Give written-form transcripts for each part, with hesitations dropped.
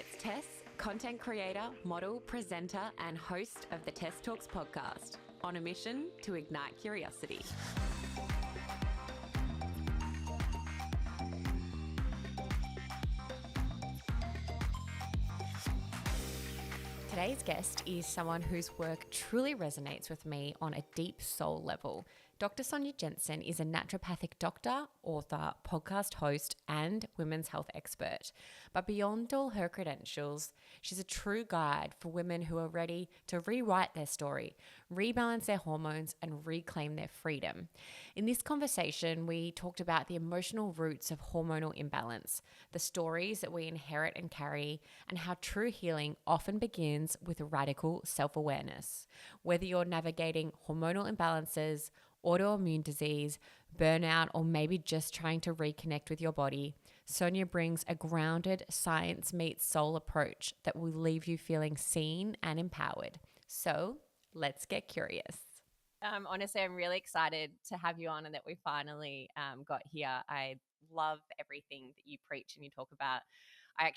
it's Tess, content creator, model, presenter, and host of the Tess Talks podcast, on a mission to ignite curiosity. Today's guest is someone whose work truly resonates with me on a deep soul level. Dr. Sonya Jensen is a naturopathic doctor, author, podcast host, and women's health expert. But beyond all her credentials, she's a true guide for women who are ready to rewrite their story, rebalance their hormones, and reclaim their freedom. In this conversation, we talked about the emotional roots of hormonal imbalance, the stories that we inherit and carry, and how true healing often begins with radical self-awareness. Whether you're navigating hormonal imbalances, autoimmune disease, burnout, or maybe just trying to reconnect with your body, Sonya brings a grounded science meets soul approach that will leave you feeling seen and empowered. So let's get curious. Honestly, I'm really excited to have you on and that we finally got here. I love everything that you preach and you talk about. I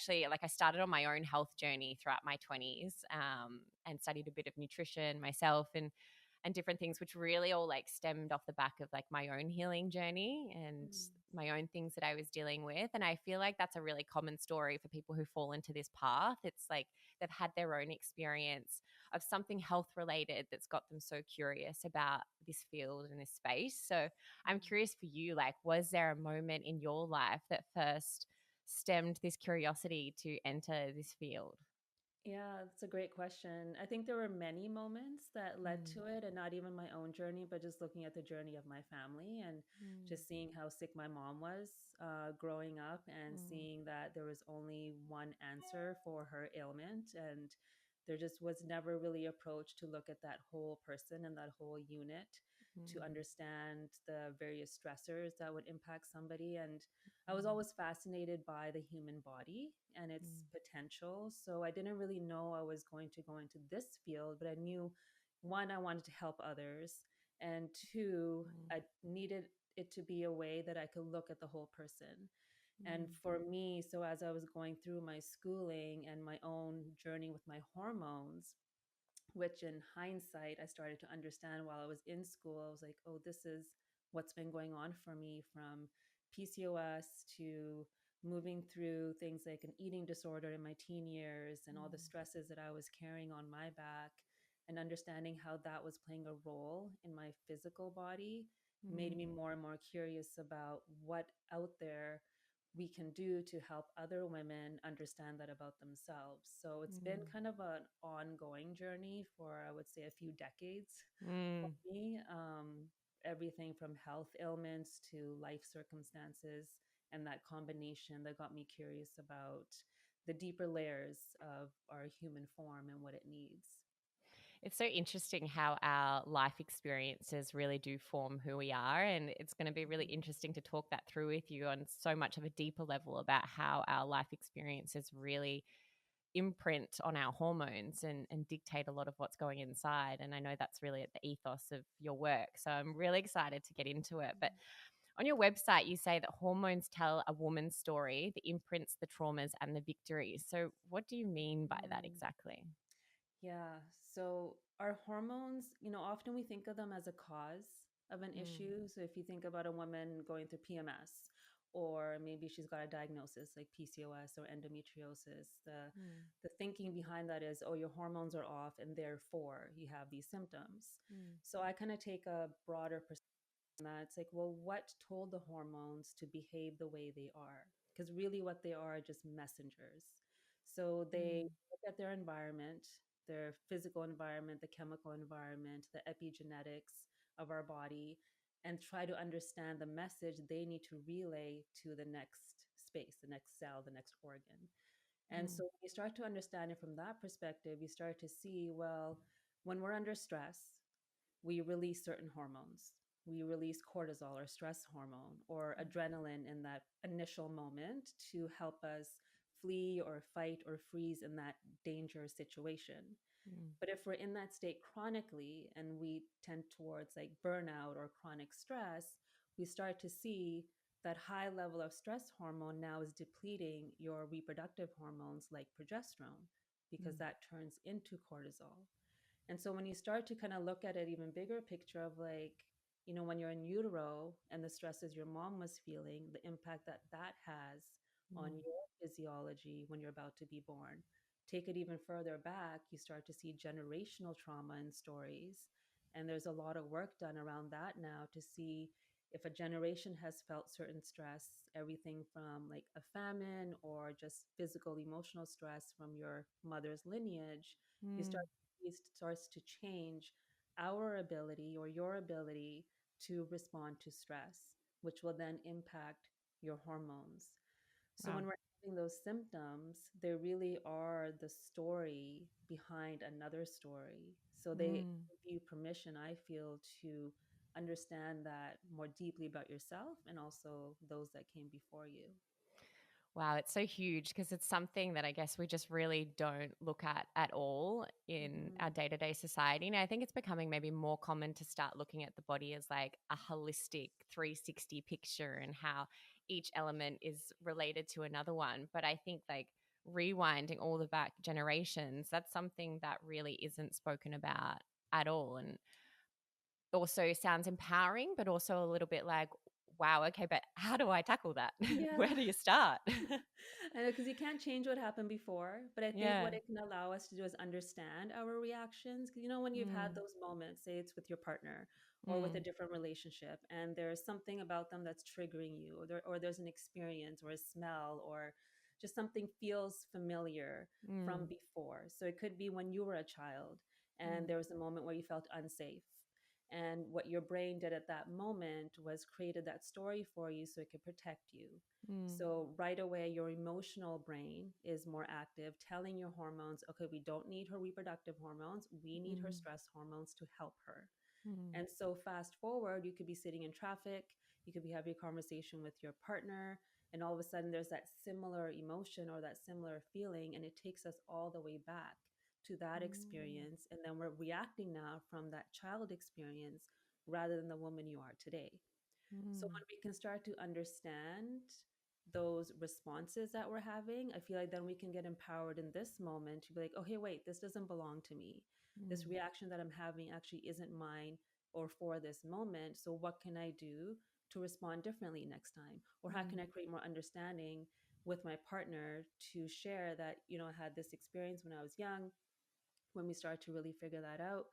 started on my own health journey throughout my 20s and studied a bit of nutrition myself and different things, which really all stemmed off the back of my own healing journey and my own things that I was dealing with. And I feel like that's a really common story for people who fall into this path. It's like they've had their own experience of something health related that's got them so curious about this field and this space. So I'm curious for you, was there a moment in your life that first stemmed this curiosity to enter this field? Yeah, that's a great question. I think there were many moments that led to it, and not even my own journey, but just looking at the journey of my family and just seeing how sick my mom was growing up and seeing that there was only one answer for her ailment. And there just was never really approach to look at that whole person and that whole unit to understand the various stressors that would impact somebody. And I was always fascinated by the human body and its potential. So I didn't really know I was going to go into this field, but I knew one, I wanted to help others, and two, I needed it to be a way that I could look at the whole person. And for me, so as I was going through my schooling and my own journey with my hormones, which in hindsight, I started to understand while I was in school. I was like, oh, this is what's been going on for me from PCOS to moving through things like an eating disorder in my teen years and all the stresses that I was carrying on my back, and understanding how that was playing a role in my physical body made me more and more curious about what out there we can do to help other women understand that about themselves. So it's been kind of an ongoing journey for, I would say, a few decades for me. Everything from health ailments to life circumstances, and that combination that got me curious about the deeper layers of our human form and what it needs. It's so interesting how our life experiences really do form who we are. And it's going to be really interesting to talk that through with you on so much of a deeper level about how our life experiences really imprint on our hormones and dictate a lot of what's going inside. And I know that's really at the ethos of your work. So I'm really excited to get into it. But on your website, you say that hormones tell a woman's story, the imprints, the traumas, and the victories. So what do you mean by that exactly? Yeah. So our hormones, often we think of them as a cause of an issue. So if you think about a woman going through PMS, or maybe she's got a diagnosis like PCOS or endometriosis, the thinking behind that is, oh, your hormones are off and therefore you have these symptoms. So I kind of take a broader perspective on that. It's like, well, what told the hormones to behave the way they are? Because really what they are just messengers. So they look at their environment, their physical environment, the chemical environment, the epigenetics of our body, and try to understand the message they need to relay to the next space, the next cell, the next organ. And so when you start to understand it from that perspective, you start to see, well, when we're under stress, we release certain hormones. We release cortisol or stress hormone or adrenaline in that initial moment to help us flee or fight or freeze in that danger situation. But if we're in that state chronically and we tend towards like burnout or chronic stress, we start to see that high level of stress hormone now is depleting your reproductive hormones like progesterone, because Mm. that turns into cortisol. And so when you start to kind of look at it even bigger picture of like, when you're in utero and the stresses your mom was feeling, the impact that that has on Mm. your physiology when you're about to be born. Take it even further back, you start to see generational trauma in stories. And there's a lot of work done around that now to see if a generation has felt certain stress, everything from like a famine or just physical, emotional stress from your mother's lineage, you Mm. start it starts to change our ability or your ability to respond to stress, which will then impact your hormones. So Wow. when we're having those symptoms, they really are the story behind another story. So they Mm. give you permission, I feel, to understand that more deeply about yourself and also those that came before you. Wow, it's so huge because it's something that I guess we just really don't look at all in Mm-hmm. our day-to-day society. And I think it's becoming maybe more common to start looking at the body as like a holistic 360 picture and how each element is related to another one. But I think like rewinding all the back generations, that's something that really isn't spoken about at all. And also sounds empowering, but also a little bit like, wow, okay, but how do I tackle that? Yeah. Where do you start? I know, because you can't change what happened before, but I think Yeah. what it can allow us to do is understand our reactions. Because when you've had Mm, those moments, say it's with your partner or with a mm, different relationship, and there's something about them that's triggering you, or there's an experience or a smell, or just something feels familiar from mm, before. So it could be when you were a child and mm, there was a moment where you felt unsafe. And what your brain did at that moment was created that story for you so it could protect you. mm, So right away, your emotional brain is more active, telling your hormones, okay, we don't need her reproductive hormones. We need her mm, stress hormones to help her. mm, And so fast forward, you could be sitting in traffic, you could be having a conversation with your partner, and all of a sudden there's that similar emotion or that similar feeling, and it takes us all the way back to that mm, experience. And then we're reacting now from that child experience rather than the woman you are today. So mm, when we can start to understand those responses that we're having, I feel like then we can get empowered in this moment to be like, oh, hey, wait, this doesn't belong to me. This mm, reaction that I'm having actually isn't mine or for this moment. So what can I do to respond differently next time? Or how can mm, I create more understanding with my partner to share that, I had this experience when I was young, when we start to really figure that out,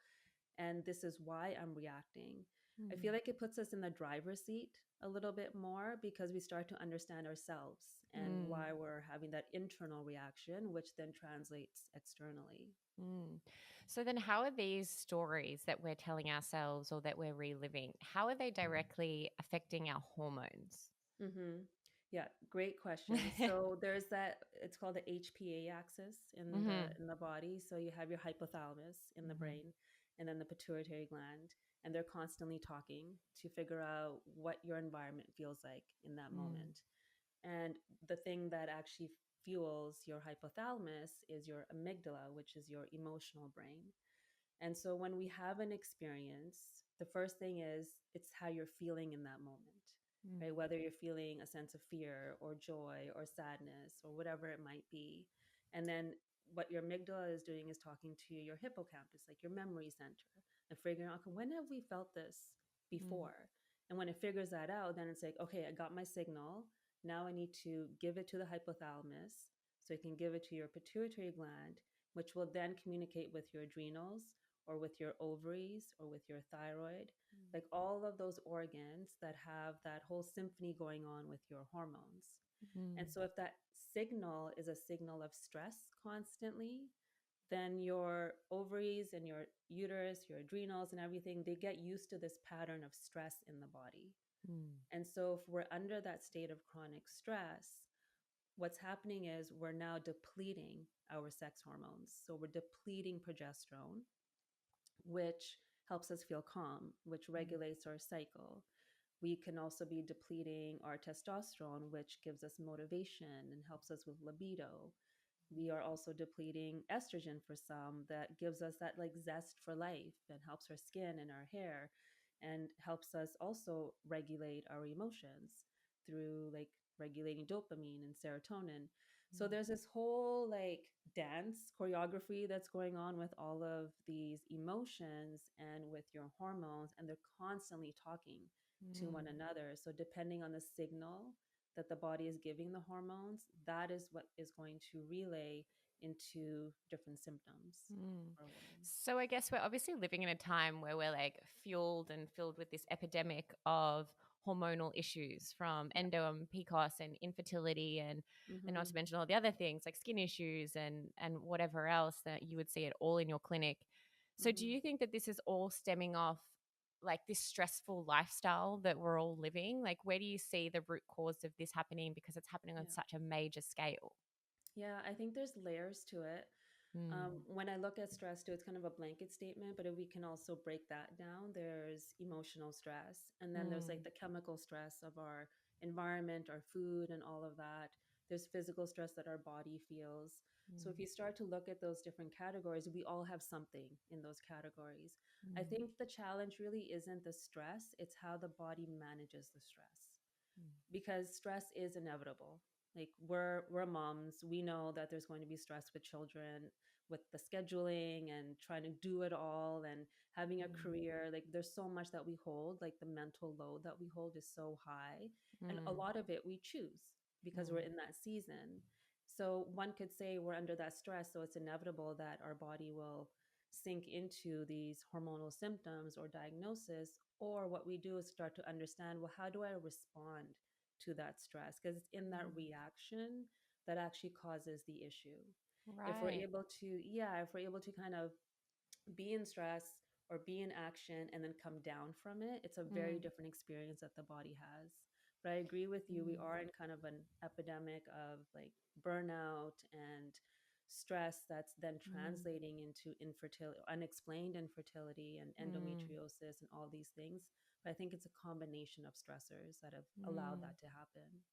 and this is why I'm reacting. I mm, feel like it puts us in the driver's seat a little bit more because we start to understand ourselves and mm, why we're having that internal reaction, which then translates externally. mm. So then how are these stories that we're telling ourselves or that we're reliving, how are they directly affecting our hormones? Mm-hmm. Yeah, great question. So there's that, it's called the HPA axis in the Mm-hmm. in the body. So you have your hypothalamus in the Mm-hmm. brain and then the pituitary gland, and they're constantly talking to figure out what your environment feels like in that Mm, moment. And the thing that actually fuels your hypothalamus is your amygdala, which is your emotional brain. And so when we have an experience, the first thing is it's how you're feeling in that moment, mm, right? Whether you're feeling a sense of fear or joy or sadness or whatever it might be. And then what your amygdala is doing is talking to your hippocampus, like your memory center, and figuring out, okay, when have we felt this mm, before? And when it figures that out, then it's like, okay, I got my signal. Now I need to give it to the hypothalamus so it can give it to your pituitary gland, which will then communicate with your adrenals or with your ovaries or with your thyroid, like all of those organs that have that whole symphony going on with your hormones. And mm, so, if that signal is a signal of stress constantly, then your ovaries and your uterus, your adrenals, and everything, they get used to this pattern of stress in the body. mm, And so, if we're under that state of chronic stress, what's happening is we're now depleting our sex hormones. So, we're depleting progesterone, which helps us feel calm, which mm, regulates our cycle. We can also be depleting our testosterone, which gives us motivation and helps us with libido. We are also depleting estrogen for some that gives us that like zest for life and helps our skin and our hair and helps us also regulate our emotions. through like regulating dopamine and serotonin. So Mm. there's this whole like dance choreography that's going on with all of these emotions and with your hormones, and they're constantly talking to one Mm. another. So depending on the signal that the body is giving the hormones, that is what is going to relay into different symptoms Mm. for a woman. So I guess we're obviously living in a time where we're like fueled and filled with this epidemic of hormonal issues from Yeah. endo and PCOS and infertility and not Mm-hmm. to mention all the other things like skin issues and whatever else that you would see it all in your clinic. So do Mm-hmm. you think that this is all stemming off like this stressful lifestyle that we're all living? Like where do you see the root cause of this happening because it's happening on Yeah. such a major scale? Yeah, I think there's layers to it. Mm. When I look at stress too, it's kind of a blanket statement, but if we can also break that down, there's emotional stress. And then there's like Mm. the chemical stress of our environment, our food, and all of that. There's physical stress that our body feels. So if Mm. you start to look at those different categories, we all have something in those categories. I Mm. think the challenge really isn't the stress, it's how the body manages the stress, Mm. because stress is inevitable. Like we're moms, we know that there's going to be stress with children, with the scheduling and trying to do it all and having a Mm. career. Like there's so much that we hold, like the mental load that we hold is so high, and a Mm. lot of it we choose because we're Mm. in that season. So one could say we're under that stress, so it's inevitable that our body will sink into these hormonal symptoms or diagnosis. Or what we do is start to understand, well, how do I respond to that stress? Because it's in that Mm. reaction that actually causes the issue. If we're Right. able to, yeah, if we're able to kind of be in stress or be in action and then come down from it, it's a very Mm. different experience that the body has. But I agree with you. We Mm. are in kind of an epidemic of like burnout and stress that's then Mm. translating into infertility, unexplained infertility, and Mm. endometriosis and all these things. But I think it's a combination of stressors that have allowed Mm. that to happen.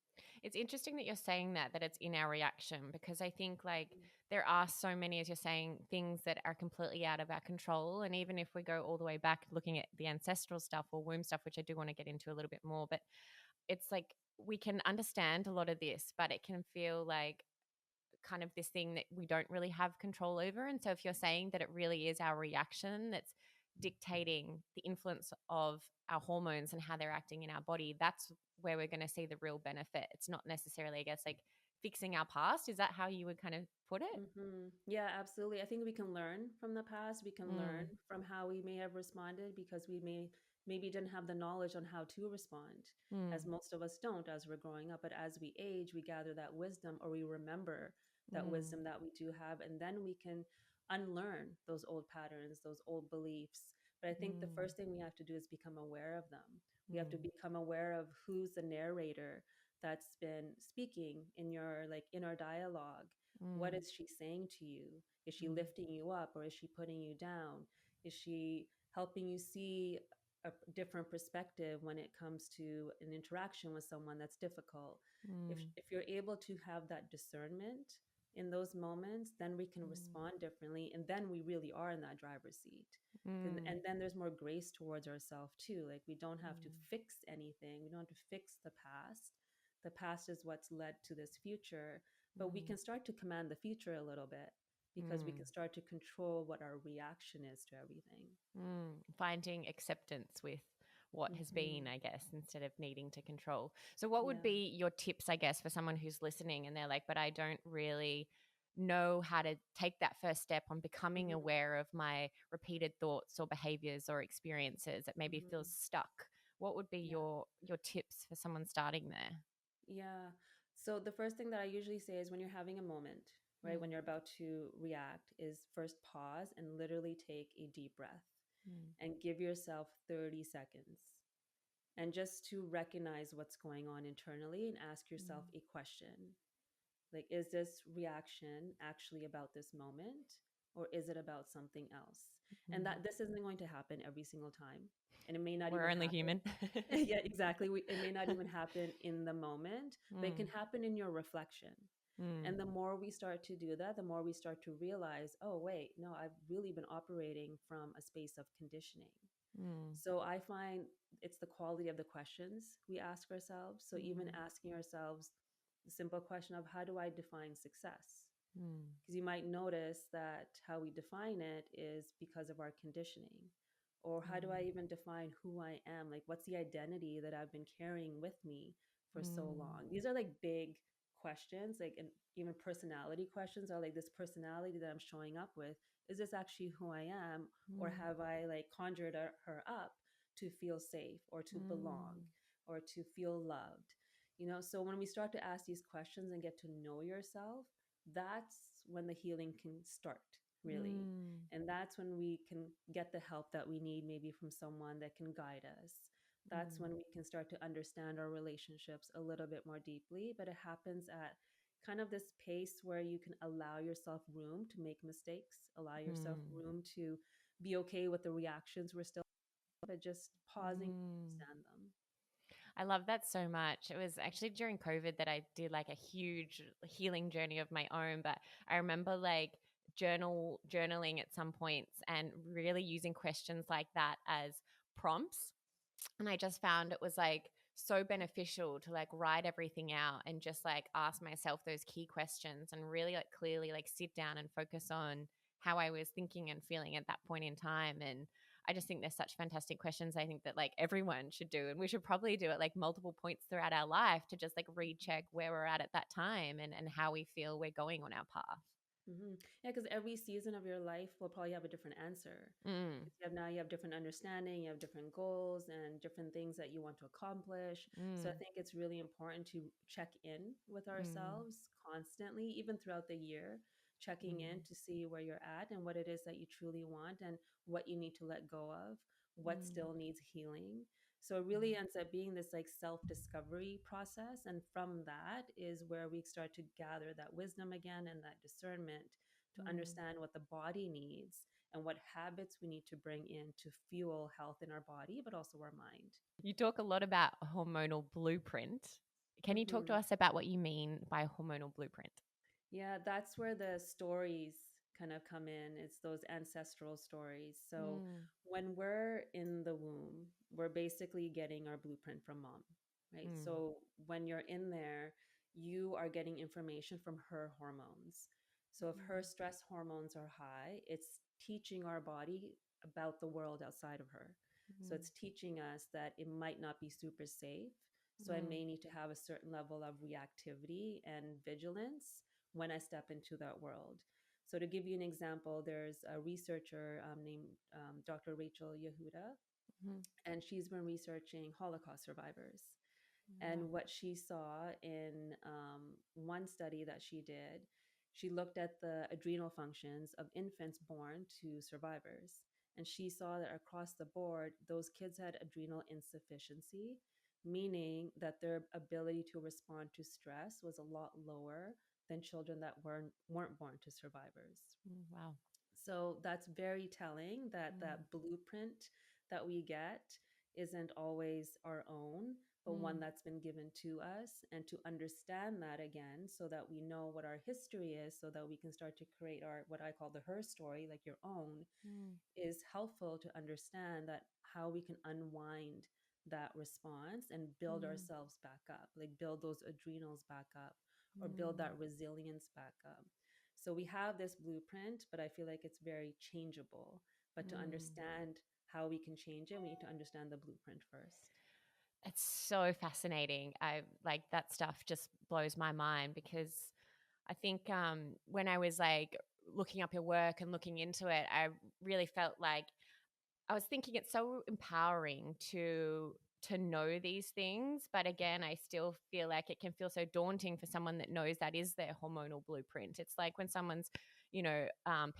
It's interesting that you're saying that it's in our reaction because I think like Mm. there are so many, as you're saying, things that are completely out of our control. And even if we go all the way back looking at the ancestral stuff or womb stuff, which I do want to get into a little bit more, but it's like we can understand a lot of this, but it can feel like kind of this thing that we don't really have control over. And so if you're saying that it really is our reaction that's dictating the influence of our hormones and how they're acting in our body, that's where we're going to see the real benefit. It's not necessarily, I guess, like fixing our past. Is that how you would kind of put it? Yeah, absolutely. I think we can learn from the past. We can learn Mm. from how we may have responded because we maybe didn't have the knowledge on how to respond, as Mm. most of us don't as we're growing up. But as we age, we gather that wisdom, or we remember that Mm. wisdom that we do have, and then we can unlearn those old patterns, those old beliefs. But I think the Mm. first thing we have to do is become aware of them. We have to Mm. become aware of who's the narrator that's been speaking in your like inner dialogue. What Mm. is she saying to you? Is she Mm. lifting you up, or is she putting you down? Is she helping you see a different perspective when it comes to an interaction with someone that's difficult? Mm. If you're able to have that discernment in those moments, then we can Mm. respond differently, and then we really are in that driver's seat. Mm. And then there's more grace towards ourselves too. Like we don't have to Mm. fix anything. We don't have to fix the past. The past is what's led to this future, but we Mm. can start to command the future a little bit because we Mm. can start to control what our reaction is to everything. Mm, finding acceptance with what has been, Hmm. I guess, instead of needing to control. So, what would Yeah. be your tips, I guess, for someone who's listening and they're like, but I don't really know how to take that first step on becoming Hmm. aware of my repeated thoughts or behaviors or experiences that maybe feels Hmm. stuck? What would be Yeah. your tips for someone starting there? Yeah. So the first thing that I usually say is when you're having a moment, right, when Mm. you're about to react, is first pause and literally take a deep breath Mm. and give yourself 30 seconds. And just to recognize what's going on internally and ask yourself Mm. a question. Like, is this reaction actually about this moment, or is it about something else? And Mm. that this isn't going to happen every single time. And it may not We're even only happen. human. Yeah, exactly. It may not even happen in the moment, but it can Mm. happen in your reflection. Mm. And the more we start to do that, the more we start to realize, oh, wait, no, I've really been operating from a space of conditioning. Mm. So I find it's the quality of the questions we ask ourselves. So even Mm. asking ourselves the simple question of how do I define success? Mm. Because you might notice that how we define it is because of our conditioning. Or how do I Mm. even define who I am? Like, what's the identity that I've been carrying with me for so Mm. long? These are like big questions, like, and even personality questions are like, this personality that I'm showing up with, is this actually who I am? Or Mm. have I like conjured her up to feel safe or to belong Mm. or to feel loved? So when we start to ask these questions and get to know yourself, that's when the healing can start, really. Mm. And that's when we can get the help that we need, maybe from someone that can guide us. That's Mm. when we can start to understand our relationships a little bit more deeply. But it happens at kind of this pace where you can allow yourself room to make mistakes, allow yourself Mm. room to be okay with the reactions we're still, but just pausing to Mm. understand them. I love that so much. It was actually during COVID that I did like a huge healing journey of my own, but I remember like journaling at some points and really using questions like that as prompts. And I just found it was like so beneficial to like write everything out and just like ask myself those key questions and really like clearly like sit down and focus on how I was thinking and feeling at that point in time. And I just think there's such fantastic questions I think that like everyone should do. And we should probably do it like multiple points throughout our life to just like recheck where we're at that time and how we feel we're going on our path. Yeah, because every season of your life will probably have a different answer. Mm, 'Cause you have different understanding, you have different goals and different things that you want to accomplish. So I mm, think it's really important to check in with mm, ourselves constantly, even throughout the year, checking in mm, to see where you're at and what it is that you truly want and what you need to let go of, what mm, still needs healing. So it really ends up being this like self-discovery process. And from that is where we start to gather that wisdom again and that discernment to mm. understand what the body needs and what habits we need to bring in to fuel health in our body, but also our mind. You talk a lot about a hormonal blueprint. Can you talk to hmm us about what you mean by a hormonal blueprint? Yeah, that's where the stories kind of come in. It's those ancestral stories. So Mm, when we're in the womb, we're basically getting our blueprint from mom, right? mm, So when you're in there, you are getting information from her hormones. So if her mm, stress hormones are high, it's teaching our body about the world outside of her. So mm, it's teaching us that it might not be super safe. So I mm, may need to have a certain level of reactivity and vigilance when I step into that world. So, to give you an example, there's a researcher named Dr. Rachel Yehuda, mm. and she's been researching Holocaust survivors. Wow. And what she saw in one study that she did, she looked at the adrenal functions of infants born to survivors. And she saw that across the board, those kids had adrenal insufficiency, meaning that their ability to respond to stress was a lot lower than children that weren't born to survivors. Mm, wow. So that's very telling that Mm, that blueprint that we get isn't always our own, but one mm, that's been given to us. And to understand that again, so that we know what our history is, so that we can start to create our what I call the her story, like your own, mm, is helpful to understand that how we can unwind that response and build mm, ourselves back up, like build those adrenals back up or build mm, that resilience back up. So we have this blueprint, but I feel like it's very changeable. But to mm. understand how we can change it, we need to understand the blueprint first. It's so fascinating. I like that stuff just blows my mind because I think when I was like looking up your work and looking into it, I really felt like I was thinking it's so empowering to know these things, but again, I still feel like it can feel so daunting for someone that knows that is their hormonal blueprint. It's like when someone's,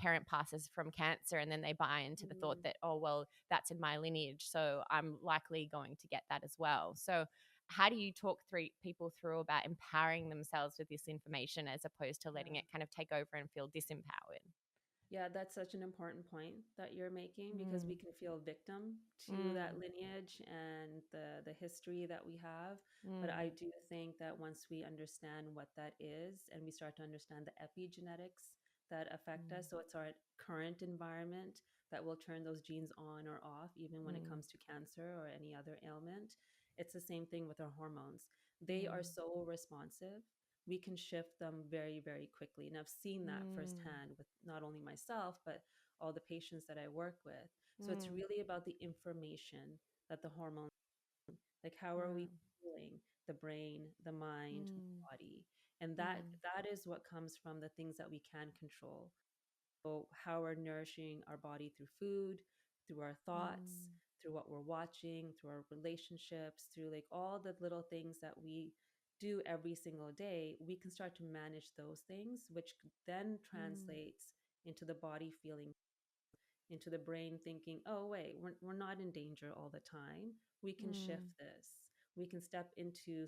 parent passes from cancer and then they buy into the thought Mm. that, oh, well, that's in my lineage, so I'm likely going to get that as well. So, how do you talk through people through about empowering themselves with this information as opposed to letting Yeah. it kind of take over and feel disempowered? Yeah, that's such an important point that you're making because we Mm, can feel victim to mm, that lineage and the history that we have. But mm, I do think that once we understand what that is and we start to understand the epigenetics that affect mm. us, so it's our current environment, that will turn those genes on or off, even when it Mm. comes to cancer or any other ailment. It's the same thing with our hormones. They are Mm. so responsive. We can shift them very, very quickly. And I've seen that Mm. firsthand with not only myself, but all the patients that I work with. So it's Mm. really about the information that the hormones, like how are we Mm. feeling, the brain, the mind, the Mm. body. And that Mm. that is what comes from the things that we can control. So how we're nourishing our body through food, through our thoughts, Mm. through what we're watching, through our relationships, through like all the little things that we do every single day, we can start to manage those things, which then Mm. translates into the body feeling, into the brain thinking, oh, wait, we're not in danger all the time. We can shift Mm. this. We can step into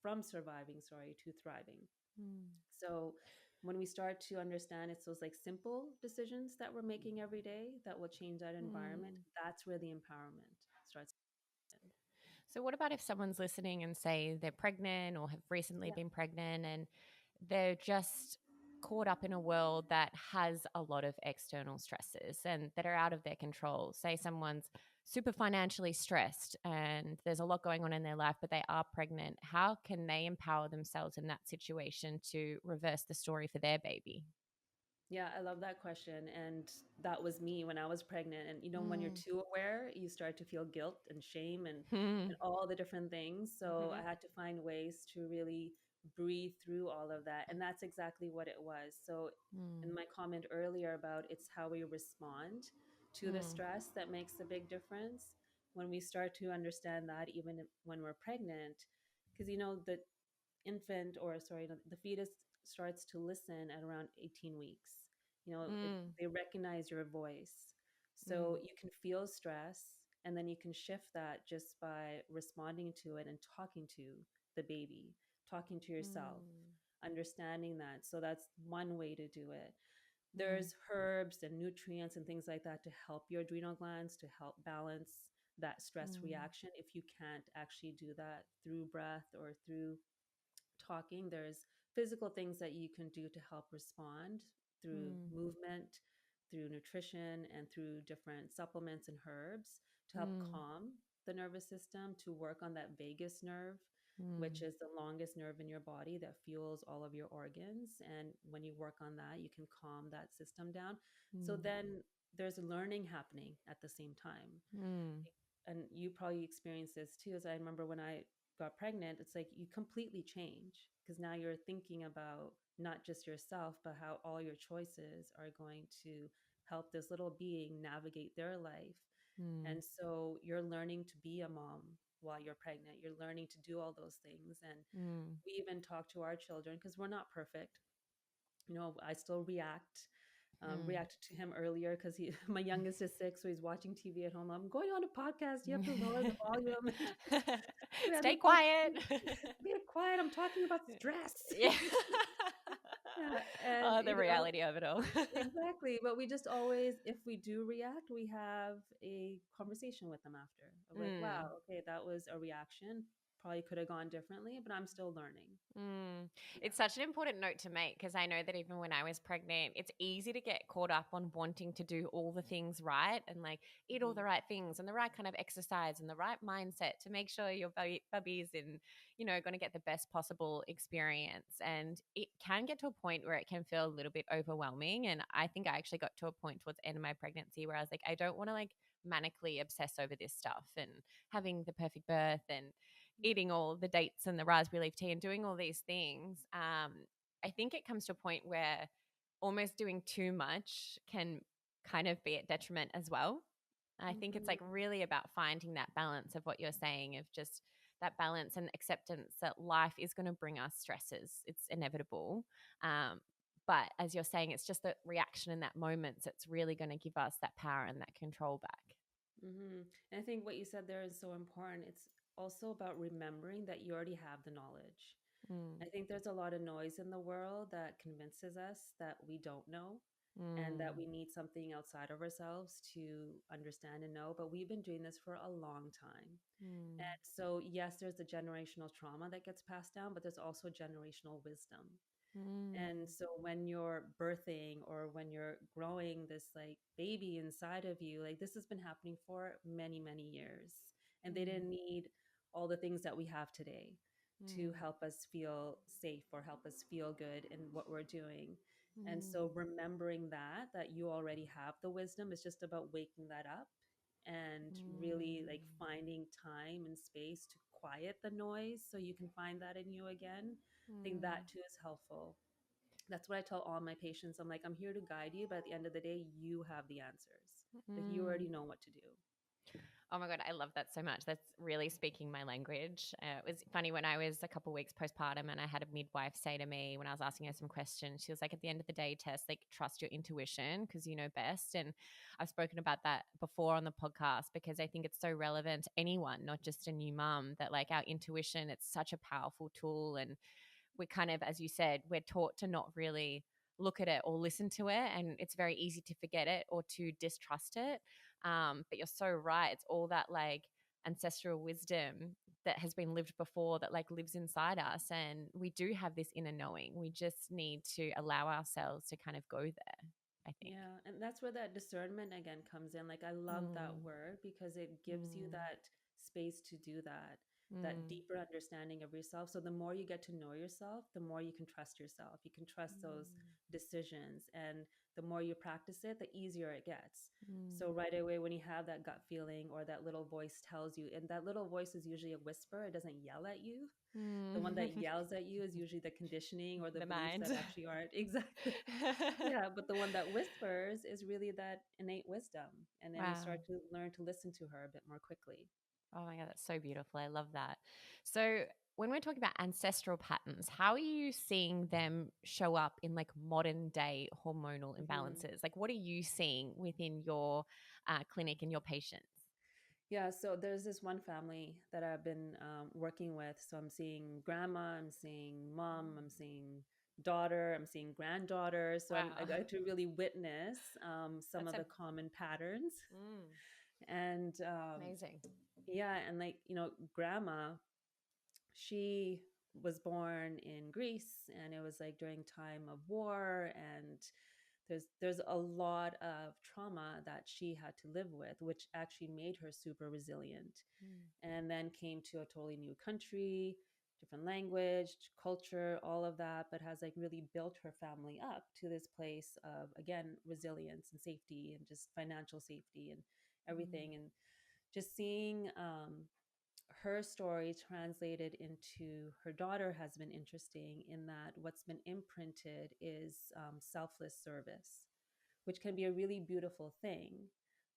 from surviving, sorry, to thriving. Mm. So when we start to understand it's those like simple decisions that we're making every day that will change that environment, Mm. that's where the empowerment starts. So, what about if someone's listening and say they're pregnant or have recently Yeah. been pregnant and they're just caught up in a world that has a lot of external stresses and that are out of their control? Say someone's super financially stressed and there's a lot going on in their life, but they are pregnant. How can they empower themselves in that situation to reverse the story for their baby? Yeah, I love that question. And that was me when I was pregnant. And when you're Mm. too aware, you start to feel guilt and shame and Mm. all the different things. So Mhm. I had to find ways to really breathe through all of that. And that's exactly what it was. So in Mm. my comment earlier about it's how we respond to the Mm. stress that makes a big difference. When we start to understand that, even when we're pregnant, because the infant, or sorry, the fetus starts to listen at around 18 weeks. Mm. They recognize your voice. So Mm. you can feel stress, and then you can shift that just by responding to it and talking to the baby, talking to yourself, Mm. understanding that. So that's one way to do it. Mm. There's herbs and nutrients and things like that to help your adrenal glands, to help balance that stress Mm. reaction if you can't actually do that through breath or through talking. There's physical things that you can do to help respond through Mm. movement, through nutrition, and through different supplements and herbs to help Mm. calm the nervous system, to work on that vagus nerve, which Mm. is the longest nerve in your body that fuels all of your organs. And when you work on that, you can calm that system down. So Mm. then there's learning happening at the same time. Mm. And you probably experienced this too. As I remember when I got pregnant, it's like you completely change because now you're thinking about not just yourself, but how all your choices are going to help this little being navigate their life. Mm. And so you're learning to be a mom while you're pregnant. You're learning to do all those things. And Mm. we even talk to our children because we're not perfect. I still Mm. reacted to him earlier because he my youngest is 6, so he's watching TV at home. I'm going on a podcast. You have to lower the volume. We had Stay to talk. quiet. Be quiet. I'm talking about stress. Yeah. Yeah, and Oh, the reality of it all. exactly. But we just always, if we do react, we have a conversation with them after of like, wow, Mm. okay, that was a reaction. Probably could have gone differently, but I'm still learning. Mm. Yeah. It's such an important note to make because I know that even when I was pregnant, it's easy to get caught up on wanting to do all the things right and like eat all Mhm. the right things and the right kind of exercise and the right mindset to make sure your bubby's in, going to get the best possible experience. And it can get to a point where it can feel a little bit overwhelming. And I think I actually got to a point towards the end of my pregnancy where I was like, I don't want to like manically obsess over this stuff and having the perfect birth and eating all the dates and the raspberry leaf tea and doing all these things. I think it comes to a point where almost doing too much can kind of be at detriment as well. I think it's Mhm. like really about finding that balance of what you're saying, of just that balance and acceptance that life is going to bring us stresses. It's inevitable. Um, but as you're saying, it's just the reaction in that moment that's really going to give us that power and that control back. And I think what you said there is so important. It's also about remembering that you already have the knowledge. Mm. I think there's a lot of noise in the world that convinces us that we don't know and that Mm. we need something outside of ourselves to understand and know. But we've been doing this for a long time. Mm. And so, yes, there's the generational trauma that gets passed down, but there's also generational wisdom. And Mm. so when you're birthing or when you're growing this like baby inside of you, like this has been happening for many, many years. And they Mm. didn't need all the things that we have today to Mm. help us feel safe or help us feel good in what we're doing. And so Mm. remembering that you already have the wisdom, is just about waking that up and really like Mm. finding time and space to quiet the noise so you can find that in you again. I think that Mm. too is helpful. That's what I tell all my patients. I'm like, I'm here to guide you, but at the end of the day, you have the answers. Like you already Mm. know what to do. Oh my God, I love that so much. That's really speaking my language. It was funny when I was a couple weeks postpartum and I had a midwife say to me when I was asking her some questions, she was like, at the end of the day, Tess, like trust your intuition because you know best. And I've spoken about that before on the podcast because I think it's so relevant to anyone, not just a new mum, that like our intuition, it's such a powerful tool. And we're kind of, as you said, we're taught to not really look at it or listen to it. And it's very easy to forget it or to distrust it. But you're so right. It's all that like ancestral wisdom that has been lived before that like lives inside us. And we do have this inner knowing. We just need to allow ourselves to kind of go there, I think. Yeah, and that's where that discernment again comes in. Like I love that Mm, word because it gives you mm, that space to do that, that mm, deeper understanding of yourself. So the more you get to know yourself, the more you can trust yourself. You can trust those mm, decisions, and the more you practice it, the easier it gets. So mm, right away when you have that gut feeling or that little voice tells you, and that little voice is usually a whisper, it doesn't yell at you. The one that mm. yells at you is usually the conditioning or the The beliefs mind. that actually aren't exactly. Yeah, but the one that whispers is really that innate wisdom. And then you Wow. start to learn to listen to her a bit more quickly. Oh my God, that's so beautiful. I love that. So, when we're talking about ancestral patterns, how are you seeing them show up in like modern day hormonal Mhm. imbalances? Like, what are you seeing within your clinic and your patients? Yeah, so there's this one family that I've been working with. So I'm seeing grandma, I'm seeing mom, I'm seeing daughter, I'm seeing granddaughter. So I Wow. got to really witness some That's of a the common patterns. mm, And amazing. yeah, and like, grandma, she was born in Greece, and it was like during time of war, and there's a lot of trauma that she had to live with, which actually made her super resilient. Mm, And then came to a totally new country, different language, culture, all of that, but has like really built her family up to this place of again resilience and safety and just financial safety and mm, everything. And just seeing her story translated into her daughter has been interesting in that what's been imprinted is selfless service, which can be a really beautiful thing.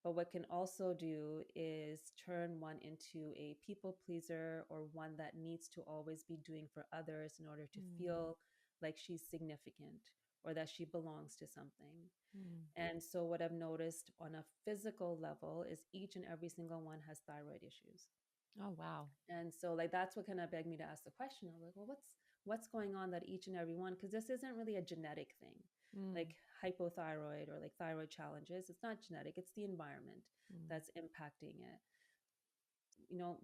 But what can also do is turn one into a people pleaser or one that needs to always be doing for others in order to mm, feel like she's significant or that she belongs to something. mm. And so, what I've noticed on a physical level is each and every single one has thyroid issues. Oh, wow. And so like that's what kind of begged me to ask the question of like, well, what's going on that each and every one, because this isn't really a genetic thing, Mm, like hypothyroid or like thyroid challenges. It's not genetic, it's the environment mm, that's impacting it.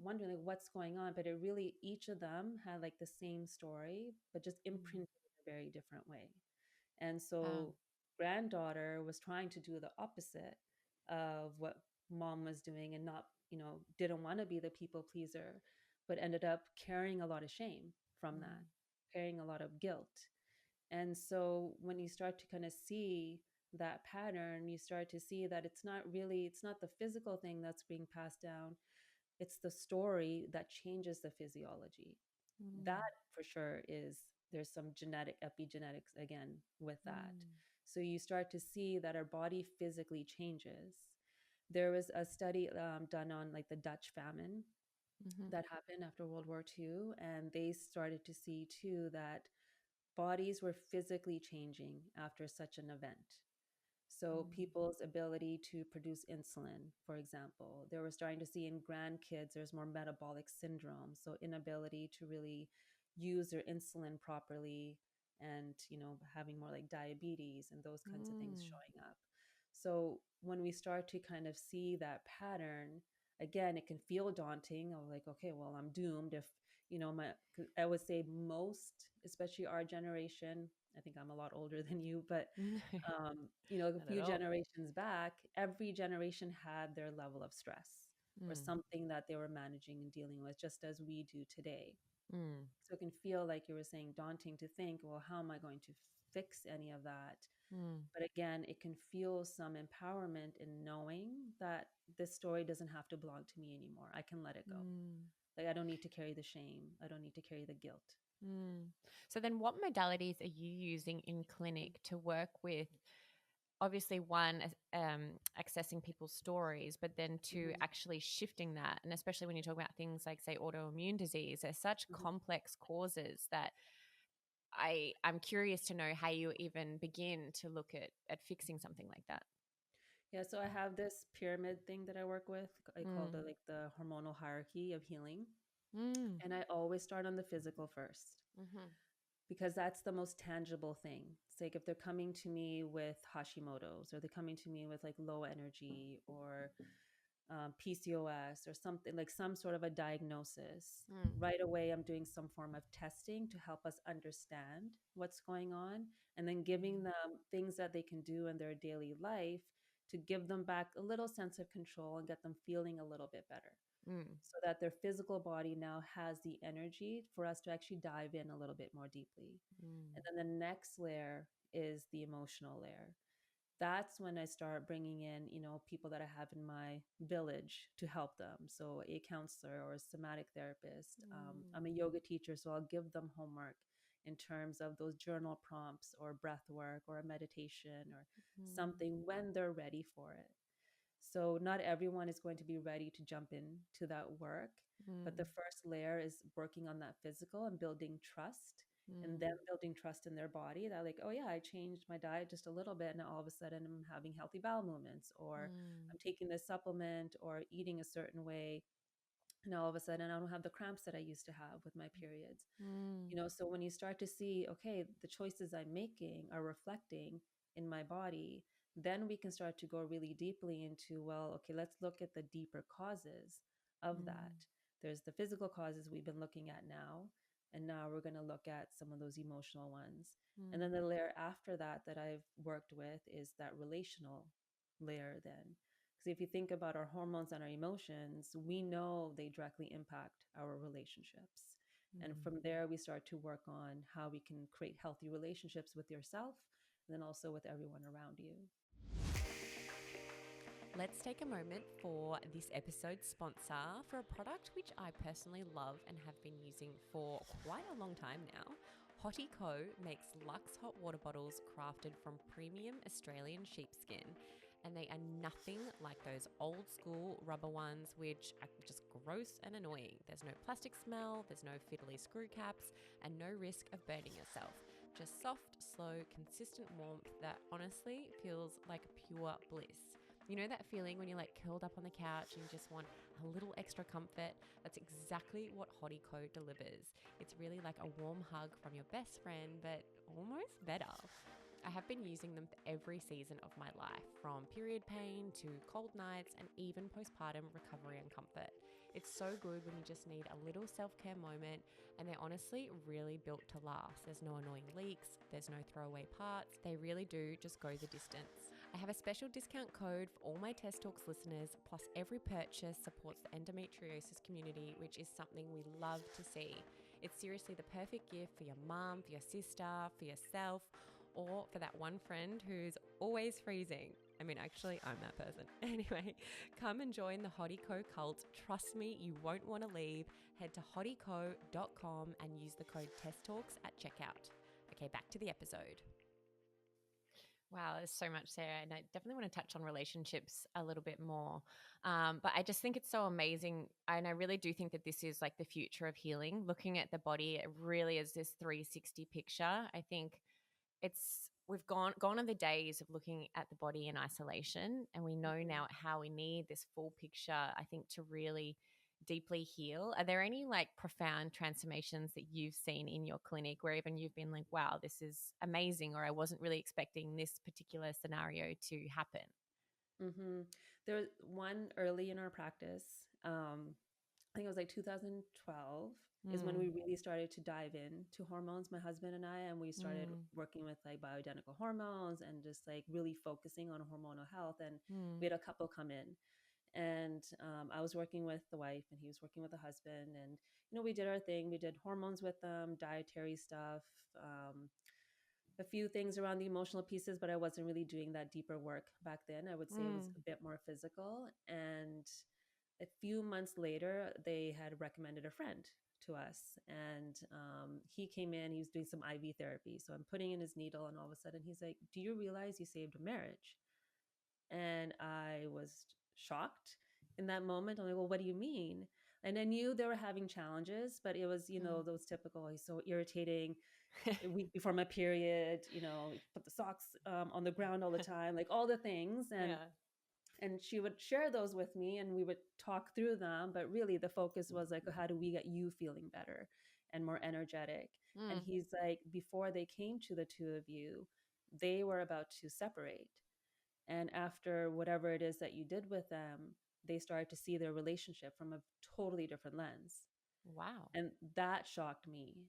Wondering like what's going on, but it really, each of them had like the same story, but just mm. imprinted in a very different way. And Wow. so granddaughter was trying to do the opposite of what mom was doing, and not, didn't want to be the people pleaser, but ended up carrying a lot of shame from that, Mm, carrying a lot of guilt. And so when you start to kind of see that pattern, you start to see that it's not the physical thing that's being passed down, it's the story that changes the physiology. mm, That for sure is, there's some genetic epigenetics again with that. mm, So you start to see that our body physically changes. There was a study done on like the Dutch famine mhm, that happened after World War II, and they started to see too that bodies were physically changing after such an event. So mm, people's ability to produce insulin, for example, they were starting to see in grandkids there's more metabolic syndrome, so inability to really use their insulin properly, and having more like diabetes and those kinds of things mm, showing up. So when we start to kind of see that pattern, again, it can feel daunting of like, okay, well, I'm doomed if I would say most, especially our generation, I think I'm a lot older than you, but a Not at few all. generations back, every generation had their level of stress or Mm, something that they were managing and dealing with, just as we do today. mm, So it can feel, like you were saying, daunting to think, well, how am I going to fix any of that? mm, But again, it can feel some empowerment in knowing that this story doesn't have to belong to me anymore. I can let it go. mm, Like, I don't need to carry the shame. I don't need to carry the guilt. mm. So then what modalities are you using in clinic to work with, obviously one, accessing people's stories, but then two, Hmm. actually shifting that? And especially when you talk about things like, say, autoimmune disease, they're such Hmm. complex causes that I'm curious to know how you even begin to look at fixing something like that. Yeah, so I have this pyramid thing that I work with. I call Mm, it like the hormonal hierarchy of healing. mm, And I always start on the physical first, mm-hmm, because that's the most tangible thing. It's like if they're coming to me with Hashimoto's, or they're coming to me with like low energy, or PCOS, or something, like some sort of a diagnosis, mm, right away I'm doing some form of testing to help us understand what's going on, and then giving them things that they can do in their daily life to give them back a little sense of control and get them feeling a little bit better, mm, so that their physical body now has the energy for us to actually dive in a little bit more deeply. And mm, then the next layer is the emotional layer. That's when I start bringing in, people that I have in my village to help them. So a counselor or a somatic therapist. I'm a mm, yoga teacher, so I'll give them homework in terms of those journal prompts or breath work or a meditation or mm, something when they're ready for it. So not everyone is going to be ready to jump into that work, but the mm, first layer is working on that physical and building trust, and then mm, building trust in their body that, like, oh yeah, I changed my diet just a little bit and all of a sudden I'm having healthy bowel movements, or mm, I'm taking this supplement or eating a certain way, and all of a sudden I don't have the cramps that I used to have with my periods. mm, So when you start to see, okay, the choices I'm making are reflecting in my body, then we can start to go really deeply into, well, okay, let's look at the deeper causes of that. mm, There's the physical causes we've been looking at now, and now we're going to look at some of those emotional ones. And then the mm, layer after that that I've worked with is that relational layer then. Because if you think about our hormones and our emotions, we know they directly impact our relationships. And mm. from there, we start to work on how we can create healthy relationships with yourself and then also with everyone around you. Let's take a moment for this episode's sponsor for a product which I personally love and have been using for quite a long time now. Hottie Co makes luxe hot water bottles crafted from premium Australian sheepskin, and they are nothing like those old school rubber ones which are just gross and annoying. There's no plastic smell, there's no fiddly screw caps, and no risk of burning yourself. Just soft, slow, consistent warmth that honestly feels like pure bliss. You know that feeling when you're like curled up on the couch and you just want a little extra comfort? That's exactly what Hottie Co delivers. It's really like a warm hug from your best friend, but almost better. I have been using them for every season of my life, from period pain to cold nights and even postpartum recovery and comfort. It's so good when you just need a little self-care moment, and they're honestly really built to last. There's no annoying leaks, there's no throwaway parts. They really do just go the distance. I have a special discount code for all my Test Talks listeners, plus every purchase supports the endometriosis community, which is something we love to see. It's seriously the perfect gift for your mum, for your sister, for yourself, or for that one friend who's always freezing. I mean, actually, I'm that person. Anyway, come and join the Hottie Co cult. Trust me, you won't want to leave. Head to hottieco.com and use the code TESTTalks at checkout. Okay, back to the episode. Wow, there's so much, Sarah, and I definitely want to touch on relationships a little bit more. But I just think it's so amazing, and I really do think that this is like the future of healing. Looking at the body, it really is this 360 picture. I think we've gone are the days of looking at the body in isolation, and we know Mhm. now how we need this full picture, I think, to really deeply heal. Are there any like profound transformations that you've seen in your clinic where even you've been like, wow, this is amazing, or I wasn't really expecting this particular scenario to happen? Mhm. There was one early in our practice. I think it was like 2012. is when Mm. we really started to dive into hormones, my husband and I, and we started Mm. working with like bioidentical hormones and just like really focusing on hormonal health. And we Mm. had a couple come in, and I was working with the wife and he was working with the husband, and we did our thing. We did hormones with them, dietary stuff, a few things around the emotional pieces, but I wasn't really doing that deeper work back then. I would say it was Mm. a bit more physical. And a few months later, they had recommended a friend to us. And he came in, he was doing some IV therapy. So I'm putting in his needle, and all of a sudden he's like, "Do you realize you saved a marriage?" And I was shocked in that moment. I'm like, "Well, what do you mean?" And I knew they were having challenges, but it was, Mm. those typical, he's so irritating a week before my period, put the socks on the ground all the time, like all the things. And Yeah. she would share those with me and we would talk through them. But really the focus was like, how do we get you feeling better and more energetic? And Mm. he's like, before they came to the two of you, they were about to separate. And after whatever it is that you did with them, they started to see their relationship from a totally different lens. Wow. And that shocked me,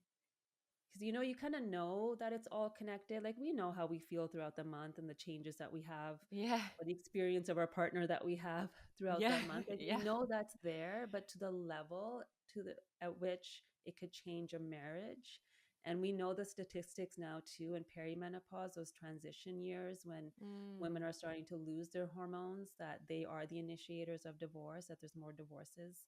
because you kind of know that it's all connected. Like, we know how we feel throughout the month and the changes that we have, Yeah. or the experience of our partner that we have throughout Yeah. that month. Like, we Yeah. know that's there, but to the level to the at which it could change a marriage. And we know the statistics now too, in perimenopause, those transition years when women Mm. are starting to lose their hormones, that they are the initiators of divorce, that there's more divorces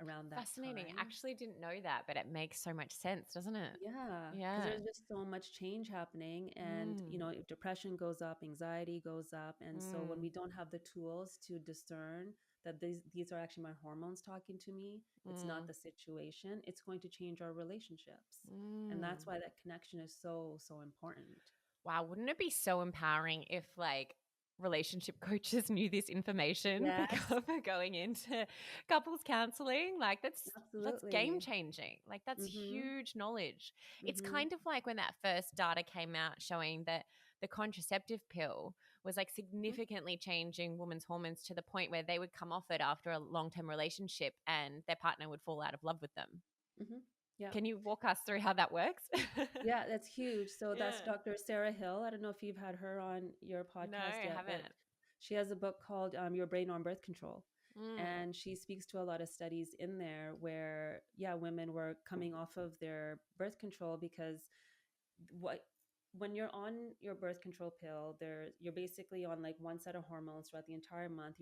around that Fascinating. time. Actually didn't know that, but it makes so much sense, doesn't it? Yeah, because Yeah. there's just so much change happening. And, Mm. if depression goes up, anxiety goes up. And so when we Mm. don't have the tools to discern that these are actually my hormones talking to me, it's not Mm. the situation, it's going to change our relationships. And that's Mm. why that connection is so, so important. Wow, wouldn't it be so empowering if like relationship coaches knew this information for, Yes, for going into couples counseling? Like that's game absolutely. changing. Like that's Mm-hmm. huge knowledge. It's Mm-hmm. kind of like when that first data came out showing that the contraceptive pill was like significantly changing women's hormones to the point where they would come off it after a long-term relationship and their partner would fall out of love with them. Mm-hmm. Yeah. Can you walk us through how that works? Yeah, that's huge. So that's Yeah. Dr. Sarah Hill. I don't know if you've had her on your No, podcast I yet, but haven't. she has a book called Your Brain on Birth Control. Mm. And she speaks to a lot of studies in there where, yeah, women were coming off of their birth control because what when you're on your birth control pill, you're basically on like one set of hormones throughout the entire month.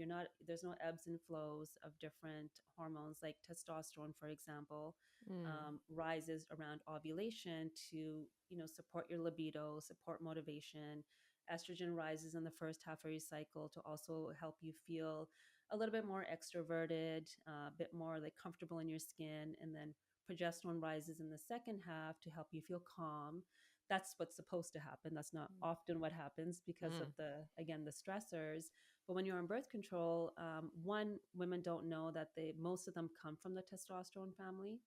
There's no ebbs and flows of different hormones. Like testosterone, for example, Mm. rises around ovulation to support your libido, support motivation. Estrogen rises in the first half of your cycle to also help you feel a little bit more extroverted, a bit more like comfortable in your skin. And then progesterone rises in the second half to help you feel calm. That's what's supposed to happen. That's not often what happens because of Mm. the stressors. But when you're on birth control, one, women don't know that most of them come from the testosterone family.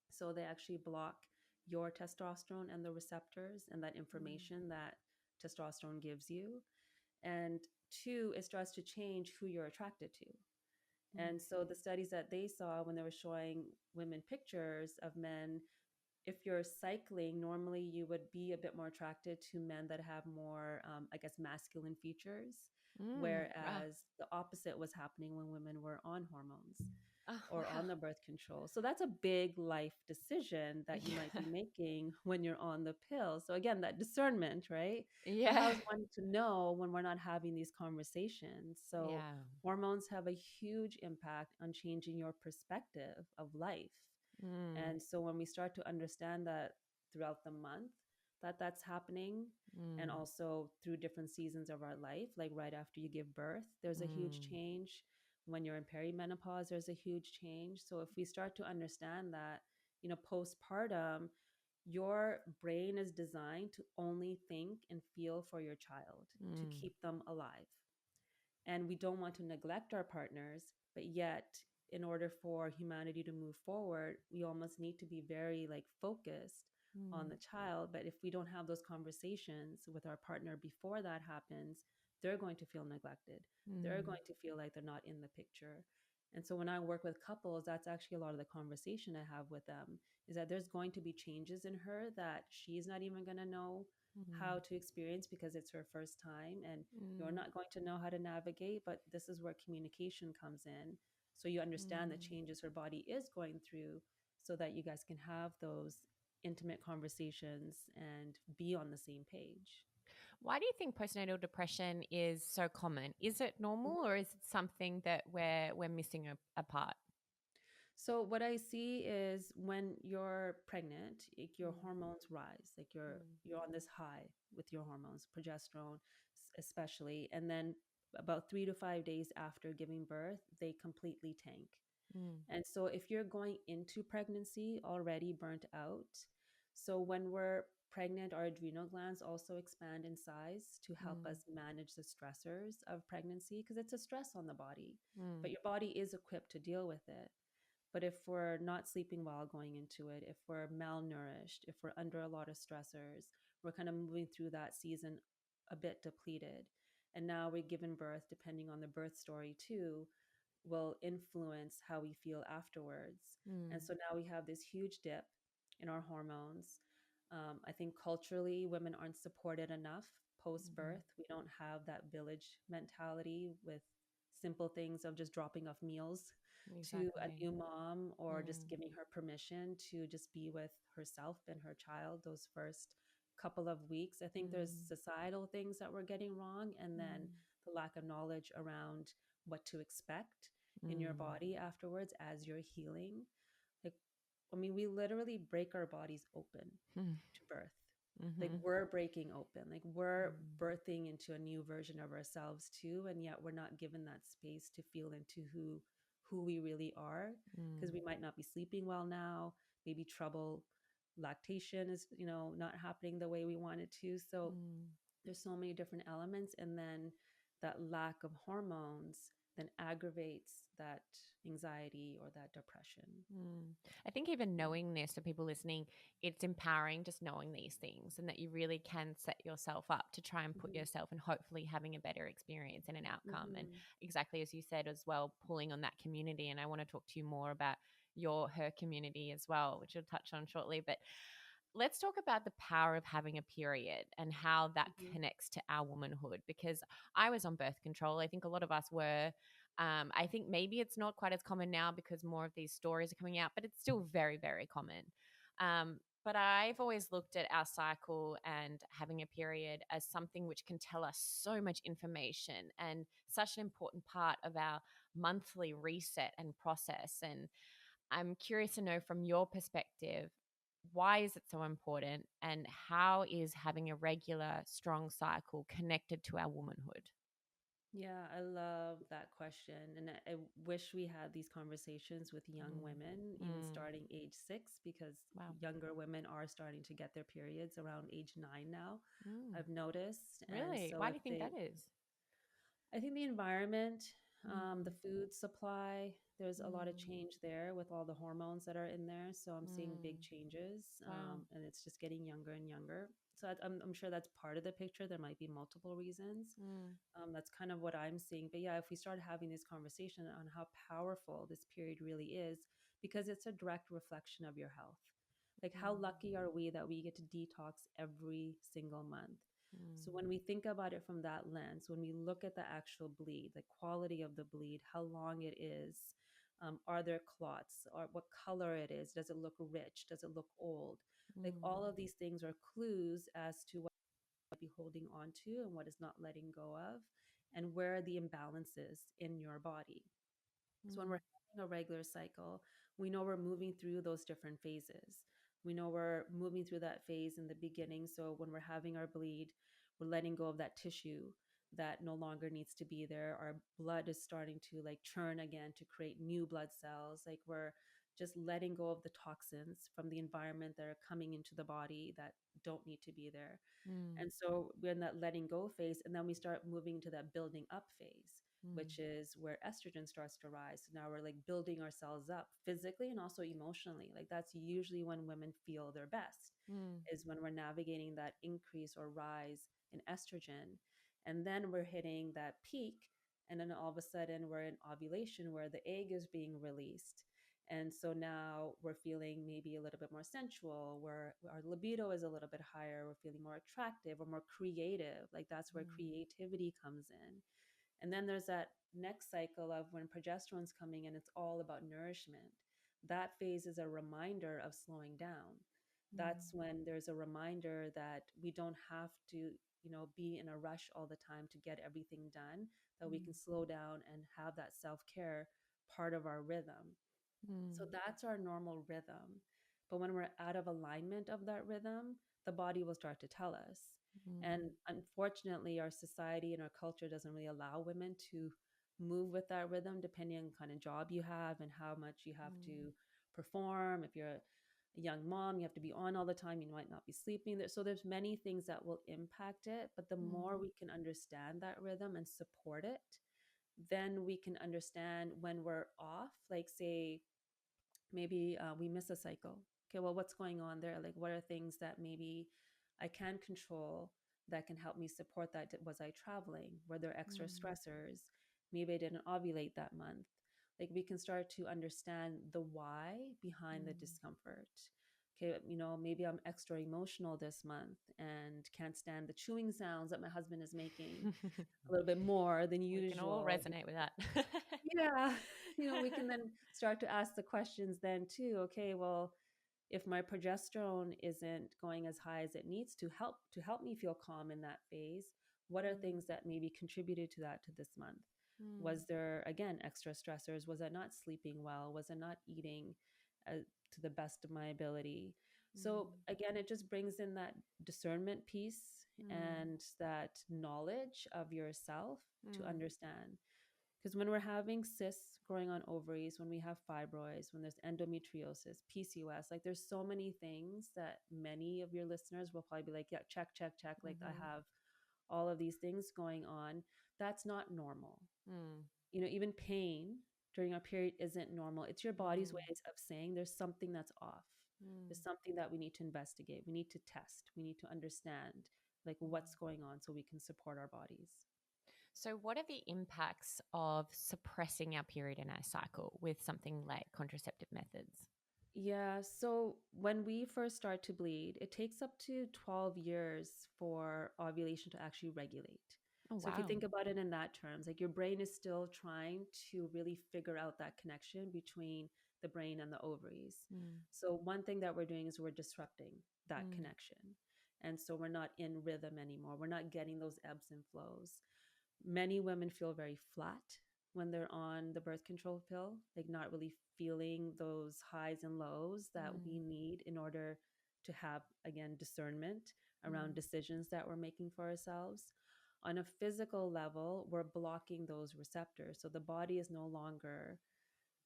So they actually block your testosterone and the receptors and that Mm. information that testosterone gives you. And two, it starts to change who you're attracted to. Mm. And so the studies that they saw when they were showing women pictures of men, if you're cycling, normally you would be a bit more attracted to men that have more, I guess, masculine features, Mm. Wow. whereas the opposite was happening when women were on hormones Oh, or wow. on the birth control. So that's a big life decision that you might Yeah. be making when you're on the pill. So again, that discernment, right? But Yeah. how is one to know when we're not having these conversations? So Yeah. hormones have a huge impact on changing your perspective of life. Mm. And so when we start to understand that throughout the month, that that's happening, and Mm. also through different seasons of our life, like right after you give birth, there's a huge Mm. change. When you're in perimenopause, there's a huge change. So if we start to understand that, postpartum, your brain is designed to only think and feel for your child, to Mm. keep them alive. And we don't want to neglect our partners, but yet in order for humanity to move forward, we almost need to be very like focused on Mm. the child. But if we don't have those conversations with our partner before that happens, they're going to feel neglected, they're Mm. going to feel like they're not in the picture. And so when I work with couples, that's actually a lot of the conversation I have with them, is that there's going to be changes in her that she's not even going to know how Mm. to experience because it's her first time, and you're Mm. not going to know how to navigate. But this is where communication comes in. So you understand the Mm. changes her body is going through so that you guys can have those intimate conversations and be on the same page. Why do you think postnatal depression is so common? Is it normal, or is it something that we're missing a part? So what I see is when you're pregnant, like your Mm. hormones rise, like Mm. you're on this high with your hormones, progesterone especially, and then about 3 to 5 days after giving birth, they completely tank. Mm. And so if you're going into pregnancy already burnt out, so when we're pregnant, our adrenal glands also expand in size to help Mm. us manage the stressors of pregnancy because it's a stress on the body, but Mm. your body is equipped to deal with it. But if we're not sleeping well going into it, if we're malnourished, if we're under a lot of stressors, we're kind of moving through that season a bit depleted. And now we're given birth, depending on the birth story too, will influence how we feel afterwards. And Mm. so now we have this huge dip in our hormones. I think culturally, women aren't supported enough post Mhm. birth. We don't have that village mentality with simple things of just dropping off meals to a Exactly. new mom or just Mm. giving her permission to just be with herself and her child those first couple of weeks. I think there's Mm. societal things that we're getting wrong, and then Mm. the lack of knowledge around what to expect in your Mm. body afterwards as you're healing. Like, I mean, we literally break our bodies open Mm. to birth. Like, Mhm. we're breaking open, like, we're Mm. birthing into a new version of ourselves too. And yet, we're not given that space to feel into who we really are because Mm. we might not be sleeping well now. Maybe trouble lactation is, not happening the way we want it to. So, Mm. there's so many different elements, and then that lack of hormones then aggravates that anxiety or that depression. Mm. I think even Yeah. knowing this for people listening, it's empowering just knowing these things and that you really can set yourself up to try and put Hmm. yourself and hopefully having a better experience and an outcome. And Hmm. exactly as you said as well, pulling on that community. And I want to talk to you more about her community as well, which we'll touch on shortly. But let's talk about the power of having a period and how that Hmm. connects to our womanhood. Because I was on birth control. I think a lot of us were. I think maybe it's not quite as common now because more of these stories are coming out, but it's still very, very common. But I've always looked at our cycle and having a period as something which can tell us so much information and such an important part of our monthly reset and process. And I'm curious to know from your perspective, why is it so important and how is having a regular, strong cycle connected to our womanhood? Yeah, I love that question. And I wish we had these conversations with young Mm. women, even Mm. starting age 6, because Wow. younger women are starting to get their periods around age 9 now, Mm. I've noticed. And Really? so Why do if you think they, that is? I think the environment, the Mm. food supply, there's a lot of Mm. change there with all the hormones that are in there. So I'm seeing big Mm. changes, Wow. and it's just getting younger and younger. So I'm sure that's part of the picture. There might be multiple reasons. Mm. That's kind of what I'm seeing. But yeah, if we start having this conversation on how powerful this period really is, because it's a direct reflection of your health. Like, how Mm. lucky are we that we get to detox every single month? So Mm. when we think about it from that lens, when we look at the actual bleed, the quality of the bleed, how long it is, are there clots, or what color it is, does it look rich, does it look old? Like, Mm. all of these things are clues as to what be holding on to and what is not letting go of, and where are the imbalances in your body. So when we're Mm. having a regular cycle, we know we're moving through those different phases. We know we're moving through that phase in the beginning. So when we're having our bleed, we're letting go of that tissue that no longer needs to be there. Our blood is starting to like churn again to create new blood cells. Like, we're just letting go of the toxins from the environment that are coming into the body that don't need to be there. Mm. And so we're in that letting go phase. And then we start moving to that building up phase, Mm. which is where estrogen starts to rise. So now we're like building ourselves up physically and also emotionally. Like, that's usually when women feel their best, Mm. is when we're navigating that increase or rise in estrogen. And then we're hitting that peak And then all of a sudden, we're in ovulation where the egg is being released. And so now we're feeling maybe a little bit more sensual, where our libido is a little bit higher, we're feeling more attractive or more creative. Like that's where Mm. creativity comes in. And then there's that next cycle of when progesterone's coming in, it's all about nourishment. That phase is a reminder of slowing down. That's Mm. when there's a reminder that we don't have to, be in a rush all the time to get everything done, that we can Mm. slow down and have that self-care part of our rhythm. So Mm. that's our normal rhythm. But when we're out of alignment of that rhythm, the body will start to tell us. Mm. And unfortunately, our society and our culture doesn't really allow women to move with that rhythm, depending on kind of job you have and how much you have Mm. to perform. If you're a young mom, you have to be on all the time. You might not be sleeping. So there's many things that will impact it. But the more Mm. we can understand that rhythm and support it, then we can understand when we're off. Like, say, maybe we miss a cycle. Okay, well, what's going on there? Like, what are things that maybe I can control that can help me support that? Was I traveling? Were there extra Mm. stressors? Maybe I didn't ovulate that month. Like, we can start to understand the why behind the Mm. discomfort. Okay, maybe I'm extra emotional this month and can't stand the chewing sounds that my husband is making a little bit more than We can all usual. resonate with that. Yeah, we can then start to ask the questions then too. Okay, well, if my progesterone isn't going as high as it needs to help me feel calm in that phase, what are Mm. things that maybe contributed to that to this month? Mm. Was there again extra stressors? Was I not sleeping well? Was I not eating to the best of my ability? So Mm. again, it just brings in that discernment piece Mm. and that knowledge of yourself to Mm. understand. Because when we're having cysts growing on ovaries, when we have fibroids, when there's endometriosis, PCOS, like there's so many things that many of your listeners will probably be like, yeah, check, check, check. Like I Mhm. have all of these things going on. That's not normal. Mm. Even pain during our period isn't normal. It's your body's Mm. ways of saying there's something that's off. There's Mm. something that we need to investigate. We need to test. We need to understand like what's Mm. going on so we can support our bodies. So, what are the impacts of suppressing our period and our cycle with something like contraceptive methods? Yeah, so when we first start to bleed, it takes up to 12 years for ovulation to actually regulate. Oh, So if you wow. think about it in that terms, like your brain is still trying to really figure out that connection between the brain and the ovaries. Mm. So one thing that we're doing is we're disrupting that Mm. connection. And so we're not in rhythm anymore. We're not getting those ebbs and flows. Many women feel very flat when they're on the birth control pill, like not really feeling those highs and lows that we Mm. need in order to have, again, discernment around Mm. decisions that we're making for ourselves. On a physical level, we're blocking those receptors. So the body is no longer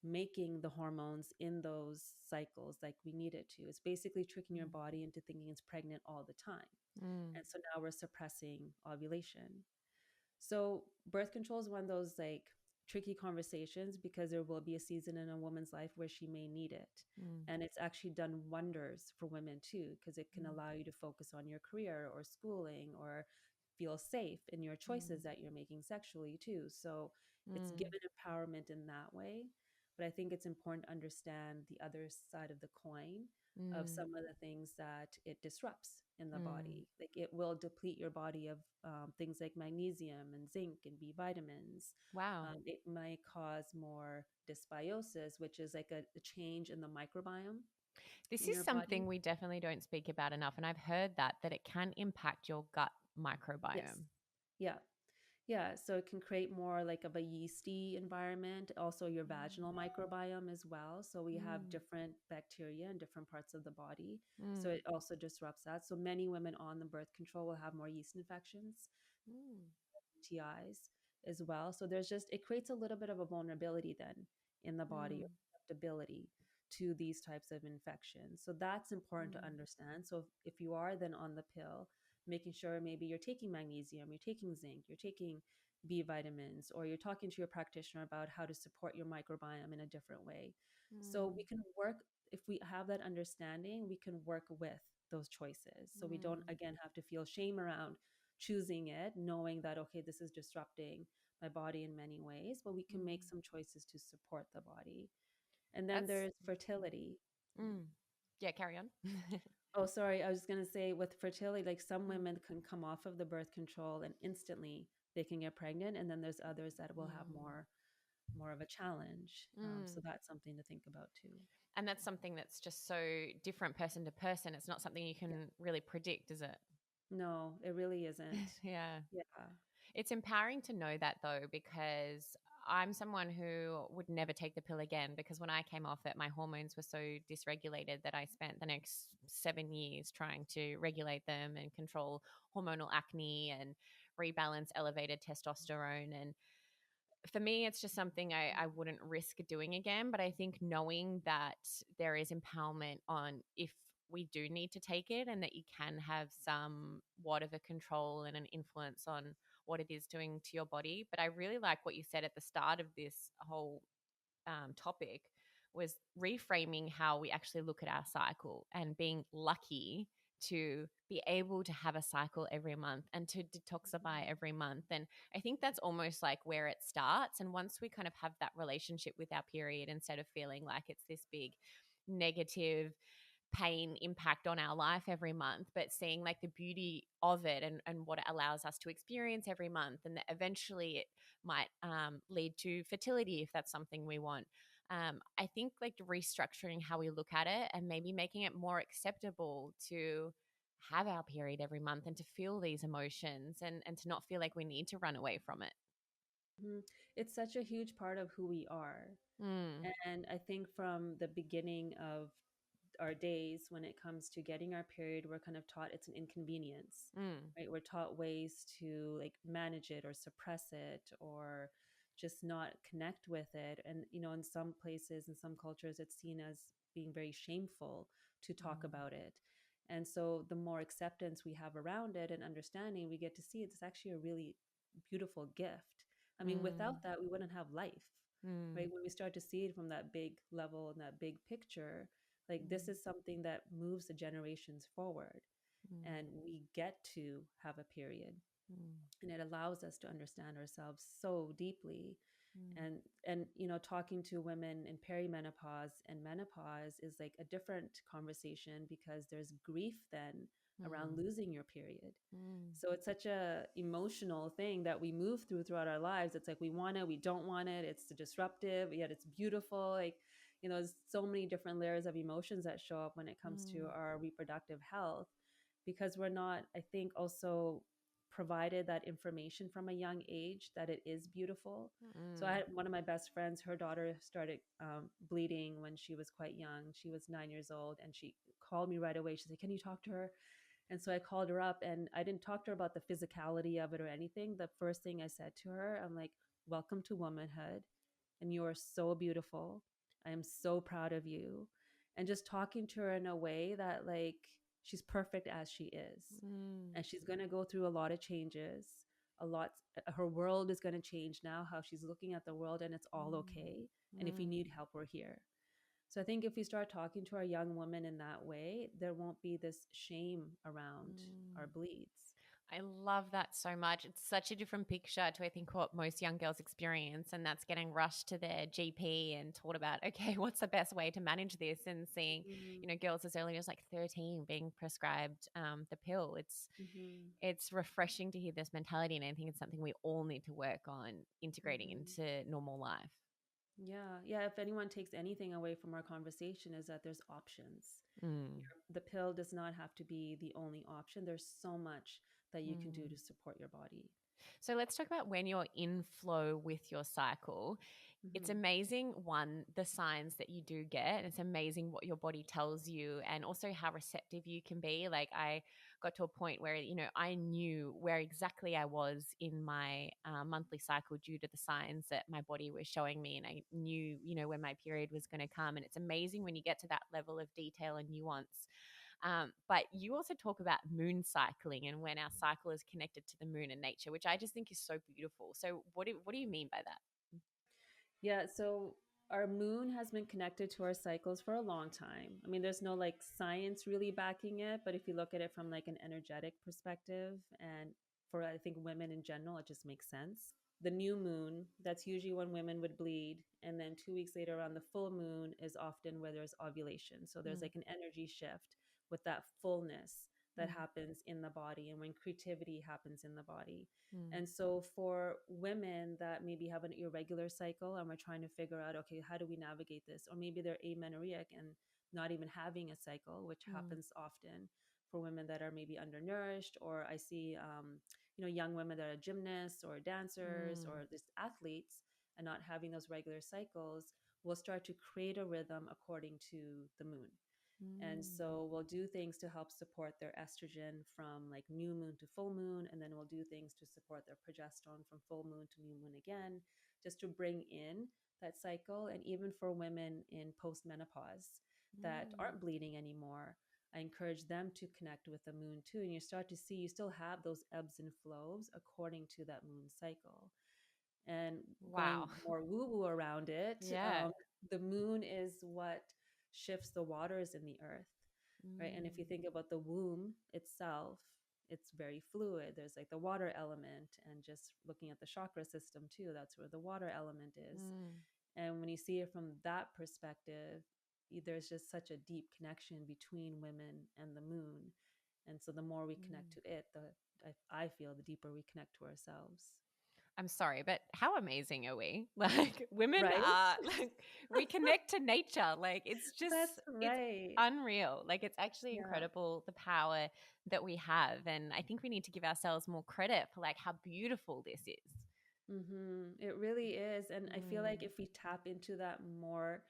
making the hormones in those cycles like we need it to. It's basically tricking your Mm. body into thinking it's pregnant all the time. Mm. And so now we're suppressing ovulation. So birth control is one of those like tricky conversations because there will be a season in a woman's life where she may need it. Mm. And it's actually done wonders for women too, because it can Mm. allow you to focus on your career or schooling or feel safe in your choices Mm. that you're making sexually too. So it's Mm. given empowerment in that way. But I think it's important to understand the other side of the coin of Mm. some of the things that it disrupts in the Mm. body. Like it will deplete your body of things like magnesium and zinc and B vitamins. Wow. It might cause more dysbiosis, which is like a change in the microbiome This in is your body. something we definitely don't speak about enough. And I've heard that it can impact your gut Yes. microbiome. Yeah. Yeah, so it can create more like of a yeasty environment, also your vaginal Mm. microbiome as well. So we have Mm. different bacteria in different parts of the body. So Mm. it also disrupts that. So many women on the birth control will have more yeast infections, Mm. TIs as well. So there's just, it creates a little bit of a vulnerability then in the body, or Mm. susceptibility to these types of infections. So that's important to Mm. understand. So if you are then on the pill, making sure maybe you're taking magnesium, you're taking zinc, you're taking B vitamins, or you're talking to your practitioner about how to support your microbiome in a different way. So we Mm. can work, if we have that understanding, we can work with those choices. So we don't, Mm. again, have to feel shame around choosing it, knowing that, okay, this is disrupting my body in many ways, but we can make Mm. some choices to support the body. And then That's there's fertility. mm. Yeah, carry on. Oh, sorry. I was going to say with fertility, like some Mm. women can come off of the birth control and instantly they can get pregnant. And then there's others that will have Mm. more of a challenge. So Mm. that's something to think about too. And that's something that's just so different person to person. It's not something you Yeah. can really predict, is it? No, it really isn't. Yeah. Yeah. It's empowering to know that though, because I'm someone who would never take the pill again because when I came off it, my hormones were so dysregulated that I spent the next 7 years trying to regulate them and control hormonal acne and rebalance elevated testosterone. And for me, it's just something I wouldn't risk doing again. But I think knowing that there is empowerment on if we do need to take it and that you can have somewhat of a control and an influence on what it is doing to your body. But I really like what you said at the start of this whole topic was reframing how we actually look at our cycle and being lucky to be able to have a cycle every month and to detoxify every month. And I think that's almost like where it starts. And once we kind of have that relationship with our period, instead of feeling like it's this big negative pain impact on our life every month, but seeing like the beauty of it and what it allows us to experience every month. And that eventually it might lead to fertility if that's something we want. I think like restructuring how we look at it and maybe making it more acceptable to have our period every month and to feel these emotions and to not feel like we need to run away from it. Mhm. It's such a huge part of who we are. Mm, And I think from the beginning of our days, when it comes to getting our period, we're kind of taught it's an inconvenience, mm, right? We're taught ways to like manage it or suppress it or just not connect with it. And, in some places, in some cultures, it's seen as being very shameful to talk mm, about it. And so the more acceptance we have around it and understanding, we get to see it's actually a really beautiful gift. I mean, mm, without that, we wouldn't have life, mm, right? When we start to see it from that big level and that big picture, like this mm, is something that moves the generations forward, mm, and we get to have a period, mm, and it allows us to understand ourselves so deeply. mm, And talking to women in perimenopause and menopause is like a different conversation because there's grief then around mm, losing your period. mm, So it's such a emotional thing that we move through throughout our lives. It's like we want it, we don't want it. It's disruptive, yet it's beautiful. Like, there's so many different layers of emotions that show up when it comes to mm, our reproductive health because we're not, I think, also provided that information from a young age that it is beautiful. So I mm. had one of my best friends, her daughter started bleeding when she was quite young. She was 9 years old and she called me right away. She said, "Can you talk to her?" And so I called her up and I didn't talk to her about the physicality of it or anything. The first thing I said to her, I'm like, "Welcome to womanhood. And you are so beautiful. I am so proud of you." And just talking to her in a way that, like, she's perfect as she is. Mm, And she's going to go through a lot of changes. A lot, her world is going to change now, how she's looking at the world, and it's all mm, okay. And if we mm, need help, we're here. So I think if we start talking to our young women in that way, there won't be this shame around mm. our bleeds. I love that so much. It's such a different picture to I think what most young girls experience, and that's getting rushed to their GP and taught about, okay, what's the best way to manage this, and seeing, Mm-hmm. girls as early as like 13 being prescribed the pill. Mm-hmm. It's refreshing to hear this mentality, and I think it's something we all need to work on integrating Mm-hmm. into normal life. Yeah. Yeah. If anyone takes anything away from our conversation, is that there's options. Mm, The pill does not have to be the only option. There's so much that you can do mm. to support your body. So let's talk about when you're in flow with your cycle. It's Mm-hmm. amazing, one, the signs that you do get. And it's amazing what your body tells you and also how receptive you can be. Like I got to a point where, I knew where exactly I was in my monthly cycle due to the signs that my body was showing me. And I knew, when my period was going to come. And it's amazing when you get to that level of detail and nuance. But you also talk about moon cycling and when our cycle is connected to the moon and nature, which I just think is so beautiful. So what do you mean by that? Yeah. So our moon has been connected to our cycles for a long time. I mean, there's no like science really backing it, but if you look at it from like an energetic perspective and for I think women in general, it just makes sense. The new moon, that's usually when women would bleed. And then 2 weeks later, around the full moon, is often where there's ovulation. So there's Mm, like an energy shift with that fullness that mm, happens in the body and when creativity happens in the body. mm, And so for women that maybe have an irregular cycle and we're trying to figure out, okay, how do we navigate this? Or maybe they're amenorrheic and not even having a cycle, which mm, happens often for women that are maybe undernourished, or I see young women that are gymnasts or dancers mm, or just athletes and not having those regular cycles will start to create a rhythm according to the moon. And mm, so we'll do things to help support their estrogen from like new moon to full moon. And then we'll do things to support their progesterone from full moon to new moon again, just to bring in that cycle. And even for women in postmenopause that mm. aren't bleeding anymore, I encourage them to connect with the moon too. And you start to see you still have those ebbs and flows according to that moon cycle. And going Wow. more woo woo around it, Yeah. the moon is what shifts the waters in the earth, right? And if you Mm, think about the womb itself, it's very fluid. There's like the water element, and just looking at the chakra system too, that's where the water element is. mm, And when you see it from that perspective, there's just such a deep connection between women and the moon. And so the more we connect mm. to it, I feel the deeper we connect to ourselves. I'm sorry, but how amazing are we? Like women Right? are like we connect to nature. Like That's it's right. unreal. Like it's actually Yeah. incredible the power that we have. And I think we need to give ourselves more credit for like how beautiful this is. It really is. And I feel like Mm, if we tap into that more,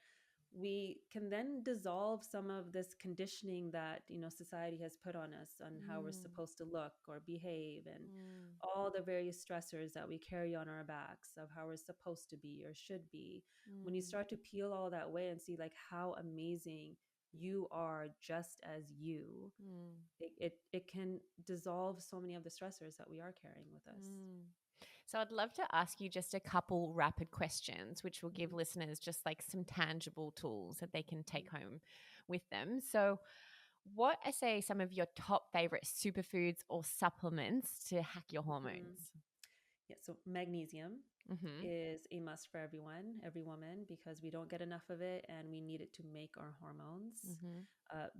we can then dissolve some of this conditioning that, society has put on us on how we're mm, supposed to look or behave, and mm, all the various stressors that we carry on our backs of how we're supposed to be or should be. When you mm, start to peel all that away and see like how amazing you are just as you, mm, it can dissolve so many of the stressors that we are carrying with us. mm. So I'd love to ask you just a couple rapid questions, which will give Mhm, listeners just like some tangible tools that they can mhm, take home with them. So, what are, say, some of your top favorite superfoods or supplements to hack your mhm. hormones? Yeah, so magnesium Mm-hmm. is a must for everyone, every woman, because we don't get enough of it and we need it to make our hormones. Mm-hmm.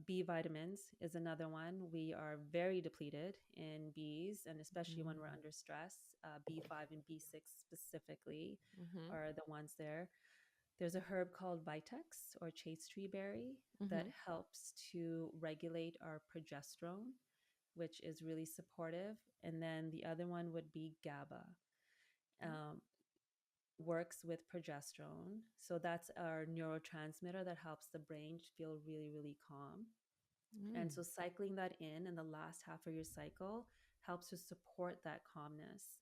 B vitamins is another one. We are very depleted in Bs, and especially when we're under stress. B5 and B6 specifically Mm-hmm. are the ones there. There's a herb called Vitex or chaste tree berry that Mm-hmm. helps to regulate our progesterone, which is really supportive. And then the other one would be GABA. Um, Works with progesterone. So that's our neurotransmitter that helps the brain feel really, really calm. And Mm-hmm. so cycling that in the last half of your cycle helps to support that calmness.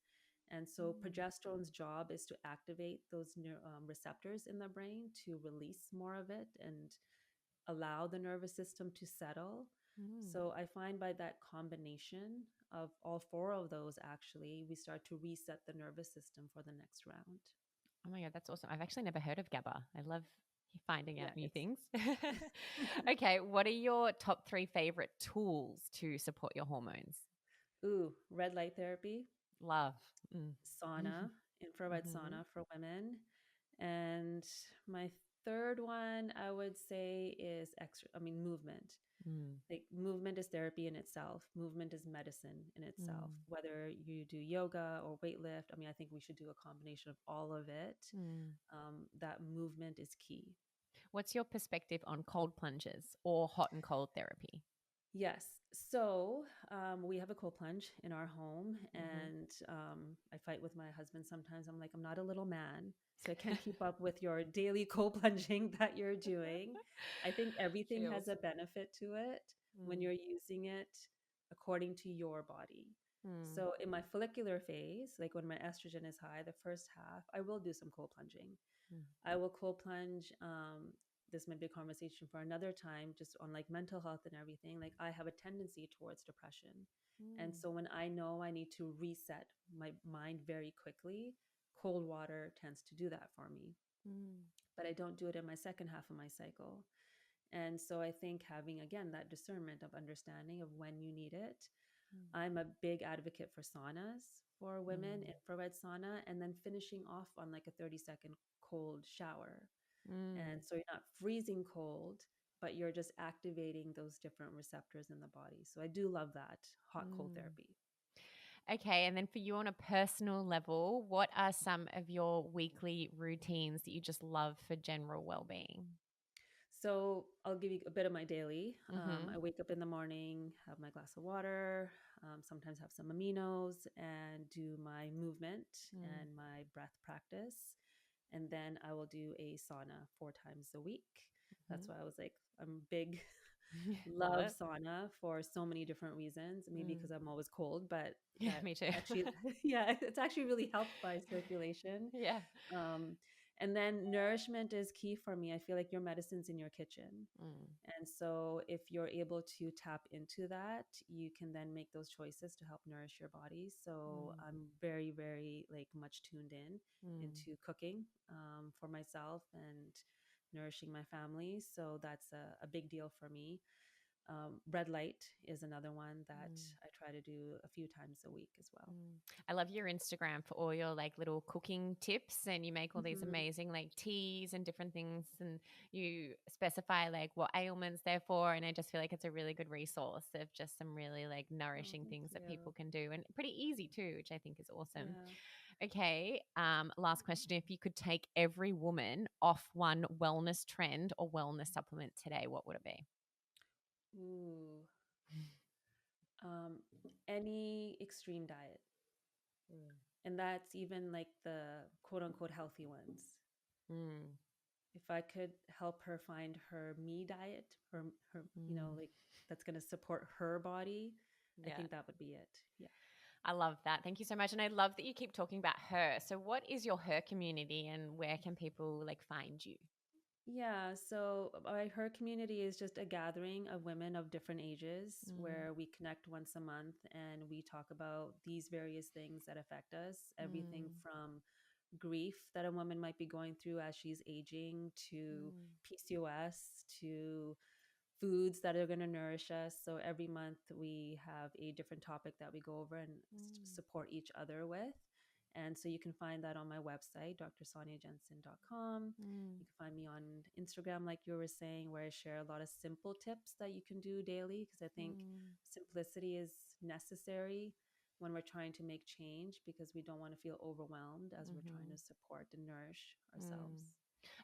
And so progesterone's job is to activate those receptors in the brain to release more of it and allow the nervous system to settle. Mm-hmm. So I find by that combination of all four of those, actually, we start to reset the nervous system for the next round. Oh my God, that's awesome. I've actually never heard of GABA. I love finding Yeah, out new it's things. Okay, what are your top three favorite tools to support your hormones? ooh, red light therapy, Love. Mm. sauna, infrared Mm-hmm. sauna for women. And my third one, I would say, is movement. Mm. Like movement is therapy in itself. Movement is medicine in itself. Mm. Whether you do yoga or weightlift, I think we should do a combination of all of it. Mm. That movement is key. What's your perspective on cold plunges or hot and cold therapy? Yes. So we have a cold plunge in our home, Mm-hmm. and I fight with my husband sometimes. I'm like, I'm not a little man, so I can't keep up with your daily cold plunging that you're doing. I think everything has Feels. a benefit to it when Mm. you're using it according to your body. Mm. So in my follicular phase, like when my estrogen is high, the first half, I will do some cold plunging. Mm. I will cold plunge. This might be a conversation for another time, just on like mental health and everything. Like I have a tendency towards depression. And Mm. so when I know I need to reset my mind very quickly, cold water tends to do that for me. Mm. But I don't do it in my second half of my cycle. And so I think having, again, that discernment of understanding of when you need it. I'm a big advocate for saunas for women, infrared sauna, and then finishing off on like a 30-second cold shower. And so you're not freezing cold, but you're just activating those different receptors in the body. So I do love that hot cold therapy. Okay, and then for you on a personal level, what are some of your weekly routines that you just love for general well-being? So I'll give you a bit of my daily. Mm-hmm. I wake up in the morning, have my glass of water, sometimes have some aminos, and do my movement and my breath practice. And then I will do a sauna 4 times a week. That's why I was like, I'm big, Love love it. sauna for so many different reasons. Maybe because I'm always cold, but Yeah, that me too. actually, yeah, it's actually really helped by circulation. Yeah. Um, and then nourishment is key for me. I feel like your medicine's in your kitchen. Mm, And so if you're able to tap into that, you can then make those choices to help nourish your body. So I'm very, very like much tuned in into cooking for myself and nourishing my family. So that's a big deal for me. Red light is another one that I try to do a few times a week as well. I love your Instagram for all your like little cooking tips, and you make all these amazing like teas and different things, and you specify like what ailments they're for, and I just feel like it's a really good resource of just some really like Oh, nourishing thank things that you. people can do, and pretty easy too, which I think is awesome. Yeah. Okay, last question. If you could take every woman off one wellness trend or wellness supplement today, what would it be? Ooh. Um, any extreme diet. And that's even like the quote unquote healthy ones. Mm, If I could help her find her me diet, her, like that's going to support her body, I yeah. think that would be it. Yeah. I love that. Thank you so much. And I love that you keep talking about her. So what is your her community and where can people like find you? Yeah, so her community is just a gathering of women of different ages where we connect once a month and we talk about these various things that affect us, everything from grief that a woman might be going through as she's aging to PCOS to foods that are going to nourish us. So every month we have a different topic that we go over and support each other with. And so you can find that on my website, drsonyajensen.com. You can find me on Instagram, like you were saying, where I share a lot of simple tips that you can do daily, because I think simplicity is necessary when we're trying to make change, because we don't want to feel overwhelmed as we're trying to support and nourish ourselves.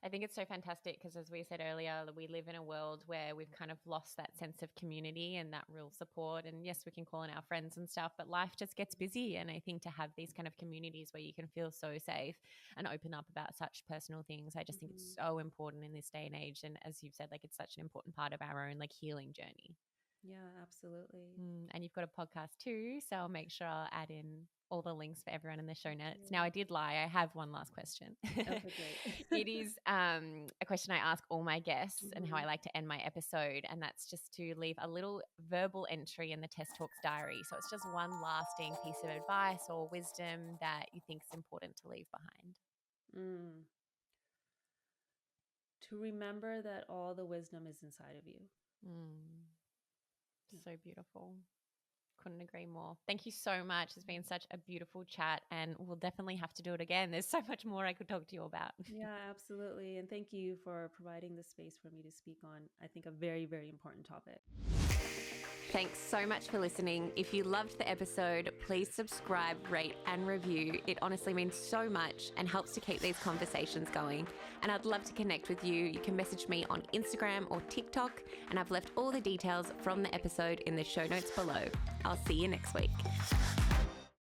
I think it's so fantastic because, as we said earlier, we live in a world where we've kind of lost that sense of community and that real support. And yes, we can call in our friends and stuff, but life just gets busy. And I think to have these kind of communities where you can feel so safe and open up about such personal things, I just think it's so important in this day and age. And as you've said, like it's such an important part of our own like healing journey. Yeah, absolutely. And you've got a podcast too. So I'll make sure I'll add in all the links for everyone in the show Thank notes. Now, I you. did lie. I have one last question. Okay, It great. is a question I ask all my guests and how I like to end my episode. And that's just to leave a little verbal entry in the Test Talks diary. So it's just one lasting piece of advice or wisdom that you think is important to leave behind. Mm. To remember that all the wisdom is inside of you. Mm, Yeah. so beautiful. Couldn't agree more. Thank you so much. It's been such a beautiful chat, and we'll definitely have to do it again. There's so much more I could talk to you about. Yeah, absolutely. And thank you for providing the space for me to speak on, I think, a very, very important topic. Thanks so much for listening. If you loved the episode, please subscribe, rate, and review. It honestly means so much and helps to keep these conversations going. And I'd love to connect with you. You can message me on Instagram or TikTok, and I've left all the details from the episode in the show notes below. I'll see you next week.